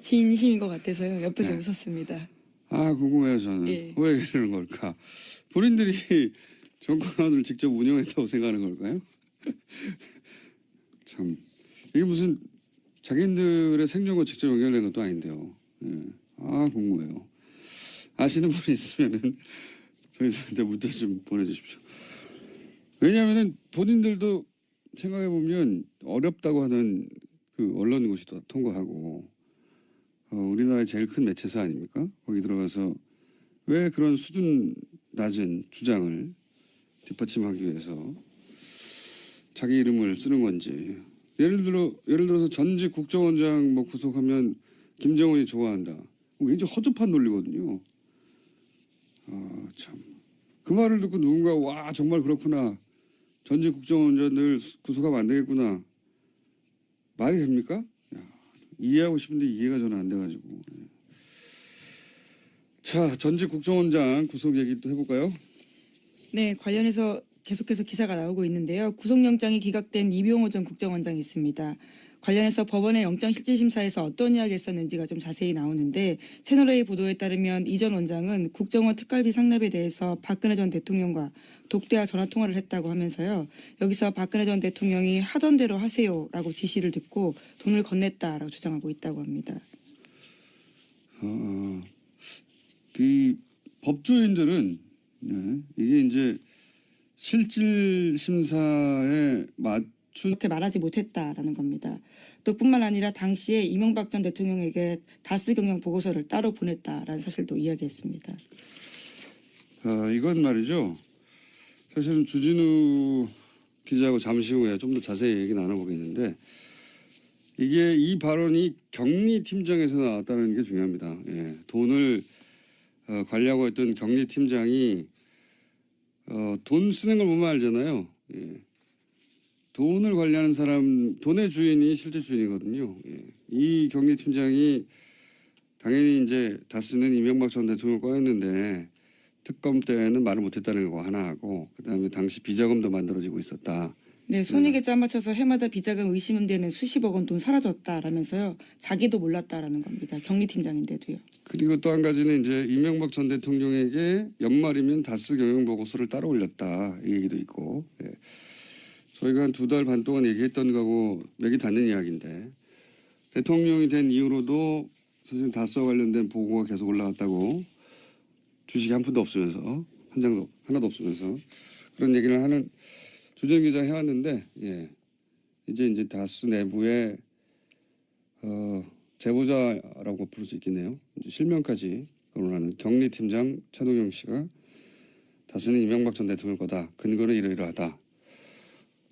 Speaker 2: 진심인 것 같아서요. 옆에서
Speaker 1: 네.
Speaker 2: 웃었습니다.
Speaker 1: 아, 궁금해요, 저는.
Speaker 2: 예.
Speaker 1: 왜 이러는 걸까? 본인들이 정권을 직접 운영했다고 생각하는 걸까요? 참. 이게 무슨 자기들의 생존과 직접 연결된 것도 아닌데요. 예. 아, 궁금해요. 아시는 분 있으면은 저희한테 문자 좀 보내주십시오. 왜냐하면은 본인들도 생각해보면 어렵다고 하는 그 언론고시 통과하고 우리나라의 제일 큰 매체사 아닙니까? 거기 들어가서 왜 그런 수준 낮은 주장을 뒷받침하기 위해서 자기 이름을 쓰는 건지. 예를 들어서 전직 국정원장 뭐 구속하면 김정은이 좋아한다. 굉장히 허접한 논리거든요. 아, 참. 그 말을 듣고 누군가 와 정말 그렇구나. 전직 국정원장들 구속하면 안 되겠구나. 말이 됩니까? 야, 이해하고 싶은데 이해가 저는 안 돼가지고. 자, 전직 국정원장 구속 얘기 또 해볼까요?
Speaker 2: 네, 관련해서 계속해서 기사가 나오고 있는데요. 구속영장이 기각된 이병호 전 국정원장이 있습니다. 관련해서 법원의 영장실질심사에서 어떤 이야기를 했었는지가 좀 자세히 나오는데 채널A 보도에 따르면 이 전 원장은 국정원 특갈비 상납에 대해서 박근혜 전 대통령과 독대와 전화통화를 했다고 하면서요. 여기서 박근혜 전 대통령이 하던 대로 하세요라고 지시를 듣고 돈을 건넸다라고 주장하고 있다고 합니다.
Speaker 1: 그 법조인들은 네, 이게 이제 실질심사에
Speaker 2: 그렇게 말하지 못했다라는 겁니다. 또 뿐만 아니라 당시에 이명박 전 대통령에게 다스 경영 보고서를 따로 보냈다라는 사실도 이야기했습니다.
Speaker 1: 이건 말이죠. 사실은 주진우 기자하고 잠시 후에 좀 더 자세히 얘기 나눠보겠는데 이게 이 발언이 격리팀장에서 나왔다는 게 중요합니다. 예, 돈을 관리하고 있던 격리팀장이 돈 쓰는 걸 보면 알잖아요. 예. 돈을 관리하는 사람, 돈의 주인이 실제 주인이거든요. 예. 이 격리팀장이 당연히 이제 다스는 이명박 전 대통령 거였는데 특검 때는 말을 못했다는 거 하나 하고 그다음에 당시 비자금도 만들어지고 있었다.
Speaker 2: 네, 손익에 짜맞춰서 해마다 비자금 의심되는 수십억 원 돈 사라졌다라면서요. 자기도 몰랐다라는 겁니다. 격리팀장인데도요.
Speaker 1: 그리고 또 한 가지는 이제 이명박 전 대통령에게 연말이면 다스 경영 보고서를 따로 올렸다 이 얘기도 있고. 예. 저희가 한 2달 반 동안 얘기했던 거하고 맥이 닿는 이야기인데 대통령이 된 이후로도 사실 다스와 관련된 보고가 계속 올라갔다고 주식이 한 푼도 없으면서 한 장도 하나도 없으면서 그런 얘기를 하는 주전 기자 해왔는데 예. 이제 다스 내부에 제보자라고 부를 수 있겠네요. 이제 실명까지 거론하는 경리팀장 차동영 씨가 다스는 이명박 전 대통령 거다. 근거는 이러이러하다.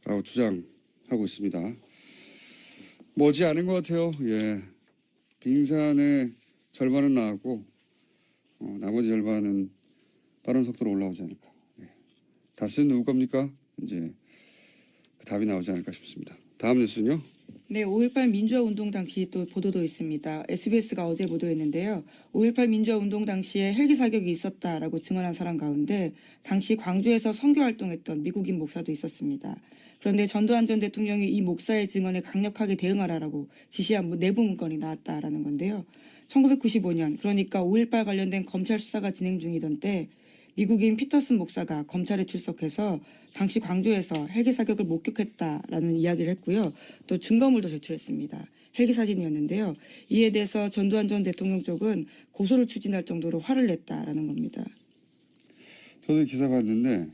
Speaker 1: 라고 주장하고 있습니다. 머지 않은 것 같아요. 예. 빙산의 절반은 나왔고 나머지 절반은 빠른 속도로 올라오지 않을까. 예. 다스는 누구 겁니까? 이제 그 답이 나오지 않을까 싶습니다. 다음 뉴스는요.
Speaker 2: 네, 5.18 민주화 운동 당시 또 보도도 있습니다. SBS가 어제 보도했는데요. 5.18 민주화 운동 당시에 헬기 사격이 있었다라고 증언한 사람 가운데 당시 광주에서 선교 활동했던 미국인 목사도 있었습니다. 그런데 전두환 전 대통령이 이 목사의 증언에 강력하게 대응하라라고 지시한 내부 문건이 나왔다라는 건데요. 1995년, 그러니까 5.18 관련된 검찰 수사가 진행 중이던 때 미국인 피터슨 목사가 검찰에 출석해서 당시 광주에서 헬기 사격을 목격했다라는 이야기를 했고요. 또 증거물도 제출했습니다. 헬기 사진이었는데요. 이에 대해서 전두환 전 대통령 쪽은 고소를 추진할 정도로 화를 냈다라는 겁니다.
Speaker 1: 저도 기사 봤는데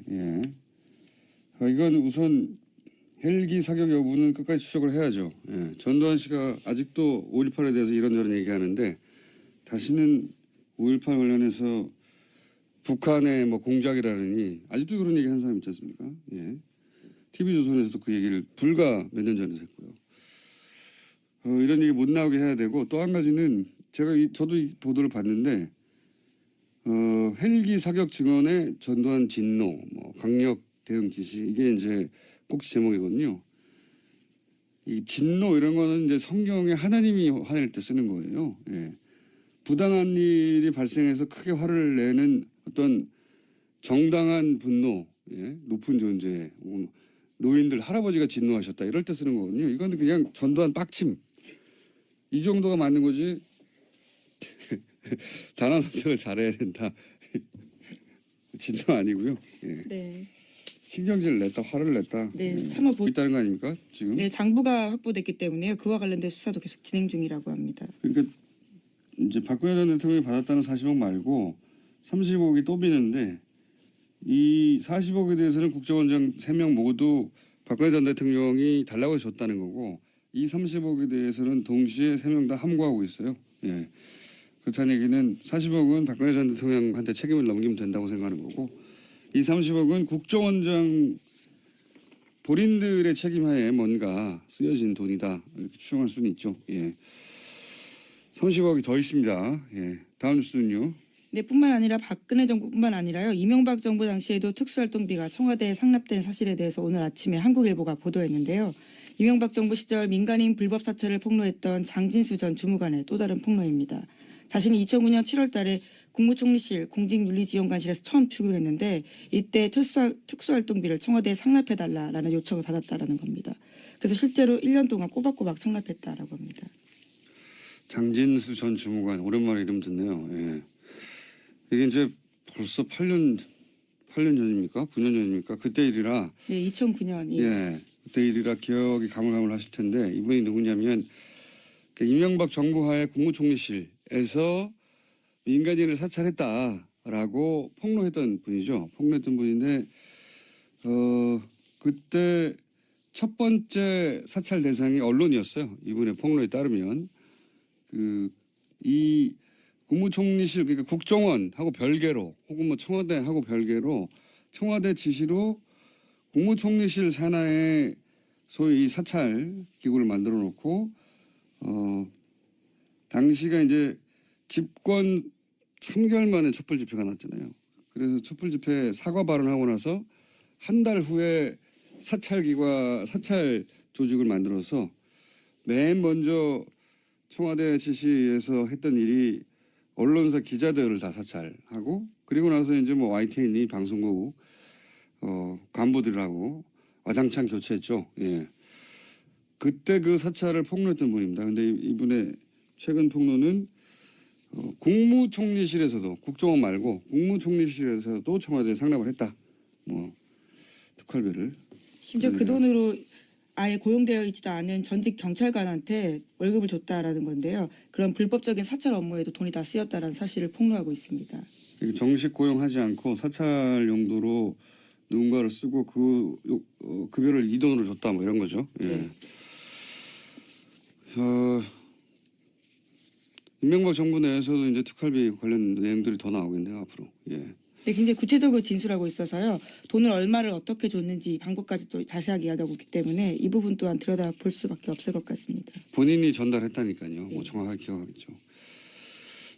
Speaker 1: 이건 우선 헬기 사격 여부는 끝까지 추적을 해야죠. 예. 전두환 씨가 아직도 5.18에 대해서 이런저런 얘기하는데 다시는 5.18 관련해서 북한의 뭐 공작이라느니 아직도 그런 얘기 하는 사람 있지 않습니까? 예. TV조선에서도 그 얘기를 불과 몇 년 전에 했고요. 이런 얘기 못 나오게 해야 되고 또 한 가지는 저도 이 보도를 봤는데 헬기 사격 증언에 전두환 진노, 강력 대응 지시 이게 이제 꼭지 제목이거든요. 이 진노 이런 거는 이제 성경에 하나님이 화낼 때 쓰는 거예요. 예. 부당한 일이 발생해서 크게 화를 내는 어떤 정당한 분노, 예? 높은 존재, 노인들 할아버지가 진노하셨다 이럴 때 쓰는 거거든요. 이건 그냥 전두환 빡침 이 정도가 맞는 거지. 단어 선택을 잘해야 된다. 진노 아니고요. 예.
Speaker 2: 네.
Speaker 1: 신경질을 냈다, 화를 냈다.
Speaker 2: 네,
Speaker 1: 예.
Speaker 2: 참아
Speaker 1: 있다는 거 아닙니까 지금?
Speaker 2: 네, 장부가 확보됐기 때문에 그와 관련된 수사도 계속 진행 중이라고 합니다.
Speaker 1: 그러니까 이제 박근혜 전 대통령이 받았다는 40억 말고 30억이 또 비는데 이 40억에 대해서는 국정원장 3명 모두 박근혜 전 대통령이 달라고 줬다는 거고 이 30억에 대해서는 동시에 3명 다 함구하고 있어요. 예. 그렇다는 얘기는 40억은 박근혜 전 대통령한테 책임을 넘기면 된다고 생각하는 거고 이 30억은 국정원장 본인들의 책임하에 뭔가 쓰여진 돈이다 이렇게 추정할 수는 있죠. 예. 30억이 더 있습니다. 예. 다음 뉴스는요.
Speaker 2: 네, 뿐만 아니라 박근혜 정부뿐만 아니라요. 이명박 정부 당시에도 특수활동비가 청와대에 상납된 사실에 대해서 오늘 아침에 한국일보가 보도했는데요. 이명박 정부 시절 민간인 불법 사찰을 폭로했던 장진수 전 주무관의 또 다른 폭로입니다. 자신이 2009년 7월 달에 국무총리실 공직윤리지원관실에서 처음 출근했는데 이때 특수활동비를 청와대에 상납해달라라는 요청을 받았다라는 겁니다. 그래서 실제로 1년 동안 꼬박꼬박 상납했다라고 합니다.
Speaker 1: 장진수 전 주무관 오랜만에 이름 듣네요. 예. 이게 이제 벌써 8년 전입니까? 9년 전입니까? 그때 일이라.
Speaker 2: 네, 2009년.
Speaker 1: 예. 그때 일이라 기억이 가물가물하실 텐데 이분이 누구냐면 이명박 정부 하에 국무총리실에서 민간인을 사찰했다라고 폭로했던 분이죠. 폭로했던 분인데 그때 첫 번째 사찰 대상이 언론이었어요. 이분의 폭로에 따르면 이 국무총리실 그러니까 국정원하고 별개로 혹은 뭐 청와대하고 별개로 청와대 지시로 국무총리실 산하에 소위 사찰 기구를 만들어 놓고 당시가 이제 집권 3개월 만에 촛불 집회가 났잖아요. 그래서 촛불 집회 사과 발언하고 나서 한 달 후에 사찰 조직을 만들어서 맨 먼저 청와대 지시에서 했던 일이 언론사 기자들을 다 사찰하고 그리고 나서 이제 뭐 YTN이 방송국 간부들하고 와장창 교체했죠. 예. 그때 그 사찰을 폭로했던 분입니다. 근데 이분의 최근 폭로는 국무총리실에서도 국정원 말고 국무총리실에서도 청와대에 상납을 했다. 뭐 특활비를.
Speaker 2: 심지어 그 돈으로 아예 고용되어 있지도 않은 전직 경찰관한테 월급을 줬다라는 건데요. 그런 불법적인 사찰 업무에도 돈이 다 쓰였다라는 사실을 폭로하고 있습니다.
Speaker 1: 정식 고용하지 않고 사찰 용도로 누군가를 쓰고 그 급여를 이 돈으로 줬다 뭐 이런 거죠. 예.
Speaker 2: 네.
Speaker 1: 이명박 정부 내에서도 이제 특활비 관련 내용들이 더 나오겠네요 앞으로. 예.
Speaker 2: 네, 굉장히 구체적으로 진술하고 있어서요. 돈을 얼마를 어떻게 줬는지 방법까지 또 자세하게 이야기하고 있기 때문에 이 부분 또한 들여다볼 수밖에 없을 것 같습니다.
Speaker 1: 본인이 전달했다니까요. 뭐 정확하게 기억하겠죠.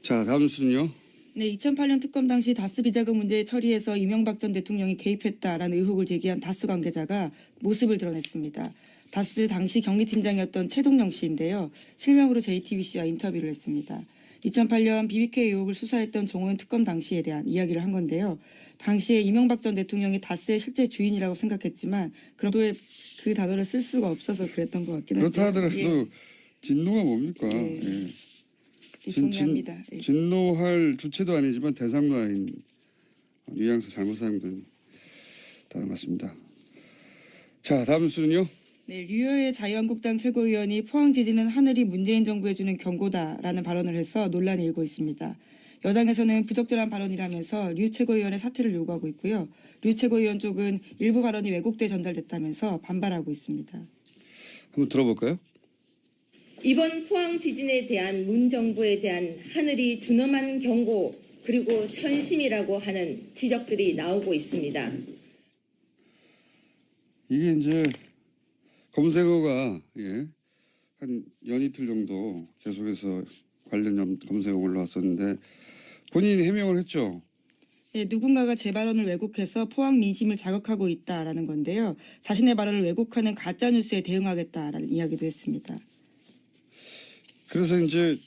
Speaker 1: 자, 다음 뉴스는요.
Speaker 2: 네, 2008년 특검 당시 다스 비자금 문제 처리에서 이명박 전 대통령이 개입했다라는 의혹을 제기한 다스 관계자가 모습을 드러냈습니다. 다스 당시 경리팀장이었던 최동영 씨인데요. 실명으로 JTBC와 인터뷰를 했습니다. 2008년 BBK 의혹을 수사했던 정호연 특검 당시에 대한 이야기를 한 건데요. 당시에 이명박 전 대통령이 다스의 실제 주인이라고 생각했지만 그래도 그 단어를 쓸 수가 없어서 그랬던 것 같긴 한데요.
Speaker 1: 그렇다 하더라도 진노가 뭡니까?
Speaker 2: 예.
Speaker 1: 예.
Speaker 2: 예, 동의합니다. 예.
Speaker 1: 진노할 주체도 아니지만 대상도 아닌 뉘앙스 잘못 사용된 단어 같습니다. 자, 다음 뉴스는요.
Speaker 2: 네, 류여의 자유한국당 최고위원이 포항 지진은 하늘이 문재인 정부에 주는 경고다라는 발언을 해서 논란이 일고 있습니다. 여당에서는 부적절한 발언이라면서 류 최고위원의 사퇴를 요구하고 있고요. 류 최고위원 쪽은 일부 발언이 왜곡돼 전달됐다면서 반발하고 있습니다.
Speaker 1: 한번 들어볼까요?
Speaker 3: 이번 포항 지진에 대한 문 정부에 대한 하늘이 준엄한 경고 그리고 천심이라고 하는 지적들이 나오고 있습니다.
Speaker 1: 이게 이제 검색어가 한 연이틀 정도 계속해서 관련 검색어 올라왔었는데 본인이 해명을 했죠.
Speaker 2: 네, 누군가가 제 발언을 왜곡해서 포항 민심을 자극하고 있다라는 건데요. 자신의 발언을 왜곡하는 가짜 뉴스에 대응하겠다라는 이야기도 했습니다.
Speaker 1: 그래서 이제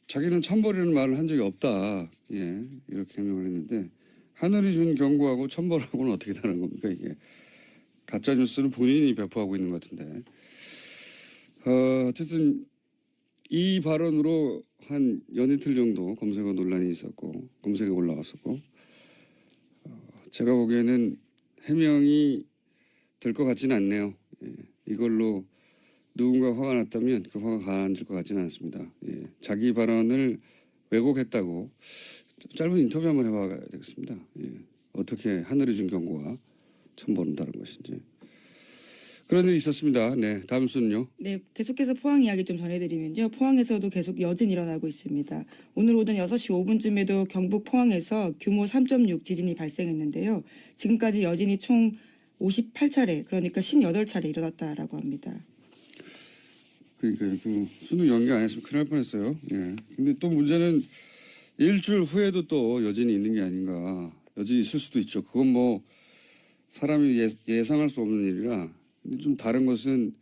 Speaker 1: 자기는 천벌이라는 말을 한 적이 없다. 이렇게 해명을 했는데 하늘이 준 경고하고 천벌하고는 어떻게 다른 겁니까 이게. 가짜 뉴스는 본인이 배포하고 있는 것 같은데. 어쨌든 이 발언으로 한 연이틀 정도 검색어 논란이 있었고 검색에 올라왔었고 제가 보기에는 해명이 될 것 같지는 않네요. 이걸로 누군가 화가 났다면 그 화가 가라앉을 것 같지는 않습니다. 자기 발언을 왜곡했다고 짧은 인터뷰 한번 해봐야 되겠습니다. 어떻게 하늘이 준 경고와 천벌은 다른 것인지. 그런 일이 있었습니다. 네, 다음 뉴스는요.
Speaker 2: 네, 계속해서 포항 이야기 좀 전해드리면요. 포항에서도 계속 여진 일어나고 있습니다. 오늘 오전 6시 5분쯤에도 경북 포항에서 규모 3.6 지진이 발생했는데요. 지금까지 여진이 총 58차례, 그러니까 58차례 일어났다라고 합니다.
Speaker 1: 그러니까 그 수능 연기 안 했으면 큰일 날 뻔했어요. 근데 또 문제는 일주일 후에도 또 여진이 있는 게 아닌가. 여진이 있을 수도 있죠. 그건 뭐 사람이 예상할 수 없는 일이라. 근데 좀 다른 것은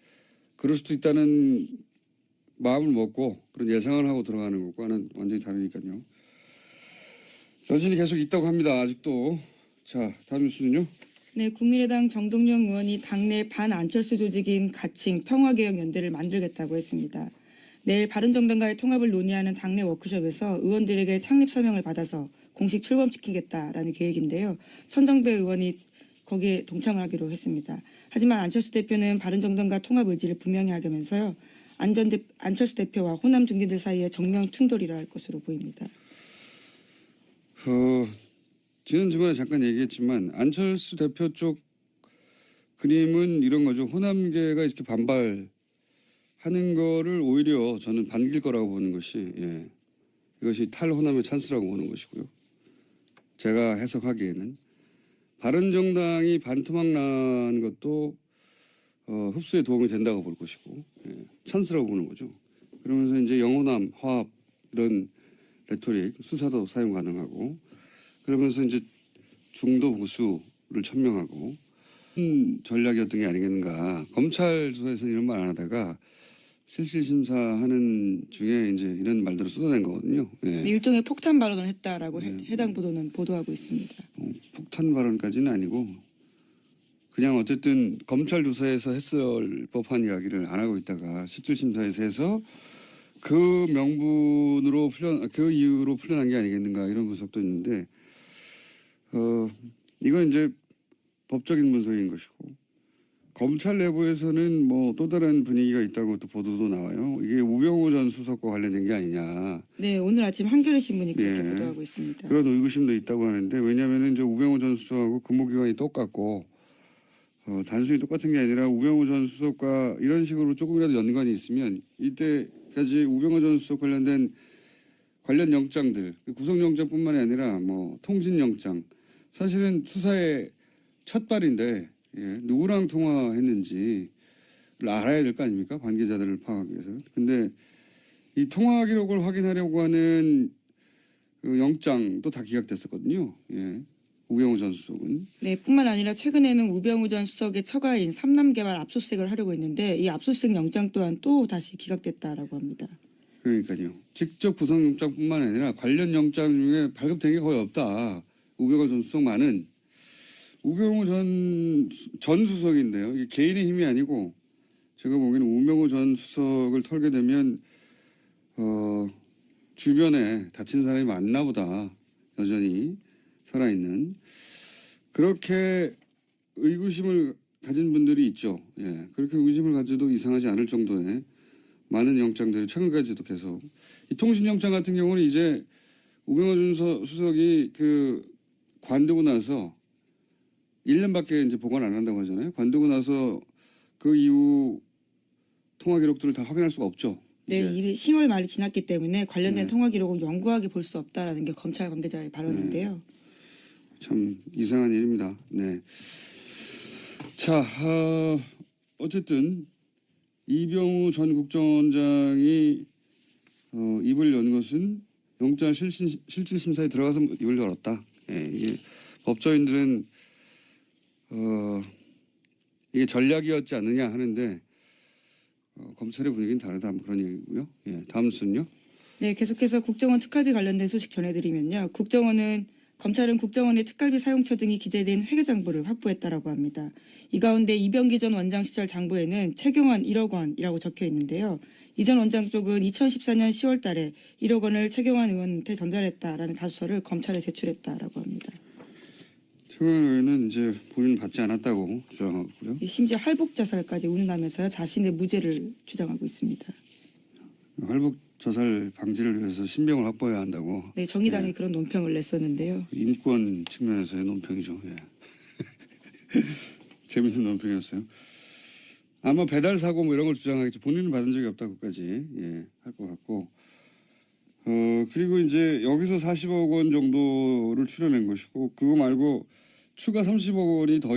Speaker 1: 그럴 수도 있다는 마음을 먹고 그런 예상을 하고 들어가는 것과는 완전히 다르니까요. 여진이 계속 있다고 합니다. 아직도. 자, 다음 뉴스는요.
Speaker 2: 네, 국민의당 정동영 의원이 당내 반안철수 조직인 가칭 평화개혁연대를 만들겠다고 했습니다. 내일 바른정당과의 통합을 논의하는 당내 워크숍에서 의원들에게 창립 서명을 받아서 공식 출범시키겠다라는 계획인데요. 천정배 의원이 거기에 동참을 하기로 했습니다. 하지만 안철수 대표는 바른정당과 통합 의지를 분명히 하면서요. 안철수 대표와 호남 중진들 사이에 정면 충돌이 일어날 것으로 보입니다.
Speaker 1: 지난주간에 잠깐 얘기했지만 안철수 대표 쪽 그림은 이런 거죠. 호남계가 이렇게 반발하는 거를 오히려 저는 반길 거라고 보는 것이 이것이 탈호남의 찬스라고 보는 것이고요. 제가 해석하기에는 바른정당이 반토막 난 것도 흡수에 도움이 된다고 볼 것이고 찬스라고 보는 거죠. 그러면서 이제 영호남, 화합 이런 레토릭, 수사도 사용 가능하고 그러면서 이제 중도 보수를 천명하고 전략이었던 게 아니겠는가. 검찰 수사에서는 이런 말 안 하다가 실질심사하는 중에 이제 이런 말들을 쏟아낸 거거든요.
Speaker 2: 일종의 폭탄 발언을 했다라고 해당 보도는 보도하고 있습니다.
Speaker 1: 폭탄 발언까지는 아니고 그냥 어쨌든 검찰 조사에서 했을 법한 이야기를 안 하고 있다가 실질심사에서 해서 그 명분으로 그 이유로 풀려난 게 아니겠는가 이런 분석도 있는데 이건 이제 법적인 분석인 것이고 검찰 내부에서는 뭐 또 다른 분위기가 있다고 또 보도도 나와요. 이게 우병우 전 수석과 관련된 게 아니냐.
Speaker 2: 네, 오늘 아침 한겨레 신문이 그렇게 보도하고 있습니다.
Speaker 1: 그런 의구심도 있다고 하는데 왜냐하면 이제 우병우 전 수석하고 근무기간이 똑같고 단순히 똑같은 게 아니라 우병우 전 수석과 이런 식으로 조금이라도 연관이 있으면 이때까지 우병우 전 수석 관련된 관련 영장들, 구속영장뿐만이 아니라 뭐 통신영장, 사실은 수사의 첫 발인데 누구랑 통화했는지를 알아야 될 거 아닙니까? 관계자들을 파악하기 위해서. 근데 이 통화 기록을 확인하려고 하는 그 영장도 다 기각됐었거든요. 우병우 전 수석은.
Speaker 2: 네, 뿐만 아니라 최근에는 우병우 전 수석의 처가인 삼남개발 압수수색을 하려고 했는데 이 압수수색 영장 또한 또 다시 기각됐다라고 합니다.
Speaker 1: 그러니까요. 직접 구속영장뿐만 아니라 관련 영장 중에 발급된 게 거의 없다. 우병우 전 수석만은 우병우 전 수석인데요. 이게 개인의 힘이 아니고 제가 보기에는 우병우 전 수석을 털게 되면 주변에 다친 사람이 많나 보다. 여전히 살아있는. 그렇게 의구심을 가진 분들이 있죠. 그렇게 의구심을 가져도 이상하지 않을 정도의 많은 영장들이 최근까지도 계속. 이 통신영장 같은 경우는 이제 우병우 전 수석이 그 관두고 나서 1년밖에 이제 보관 안 한다고 하잖아요. 관두고 나서 그 이후 통화 기록들을 다 확인할 수가 없죠.
Speaker 2: 네,
Speaker 1: 이제.
Speaker 2: 이미 10월 말이 지났기 때문에 관련된
Speaker 1: 네.
Speaker 2: 통화 기록은 영구하게 볼 수 없다라는 게 검찰 관계자의 발언인데요.
Speaker 1: 참 이상한 일입니다. 네. 자, 어쨌든 이병우 전 국정원장이 입을 연 것은 영장 실질심사에 들어가서 입을 열었다. 이게 법조인들은 이게 전략이었지 않느냐 하는데 검찰의 분위기는 다르다. 뭐 그런 얘기고요. 다음 순요.
Speaker 2: 네, 계속해서 국정원 특활비 관련된 소식 전해드리면요. 검찰은 국정원의 특활비 사용처 등이 기재된 회계장부를 확보했다라고 합니다. 이 가운데 이병기 전 원장 시절 장부에는 최경환 1억 원이라고 적혀 있는데요. 이 전 원장 쪽은 2014년 10월 달에 1억 원을 최경환 의원한테 전달했다라는 자수서를 검찰에 제출했다라고 합니다.
Speaker 1: 최경환 의원은 이제 본인 받지 않았다고 주장하고요.
Speaker 2: 심지어 할복 자살까지 운운하면서 자신의 무죄를 주장하고 있습니다.
Speaker 1: 할복 자살 방지를 위해서 신병을 확보해야 한다고.
Speaker 2: 네, 정의당이 그런 논평을 냈었는데요.
Speaker 1: 인권 측면에서의 논평이죠. 재밌는 논평이었어요. 아마 배달 사고 뭐 이런 걸 주장하겠죠. 본인은 받은 적이 없다고까지 할 것 같고. 그리고 이제 여기서 40억 원 정도를 출연한 것이고 그거 말고 추가 30억 원이 더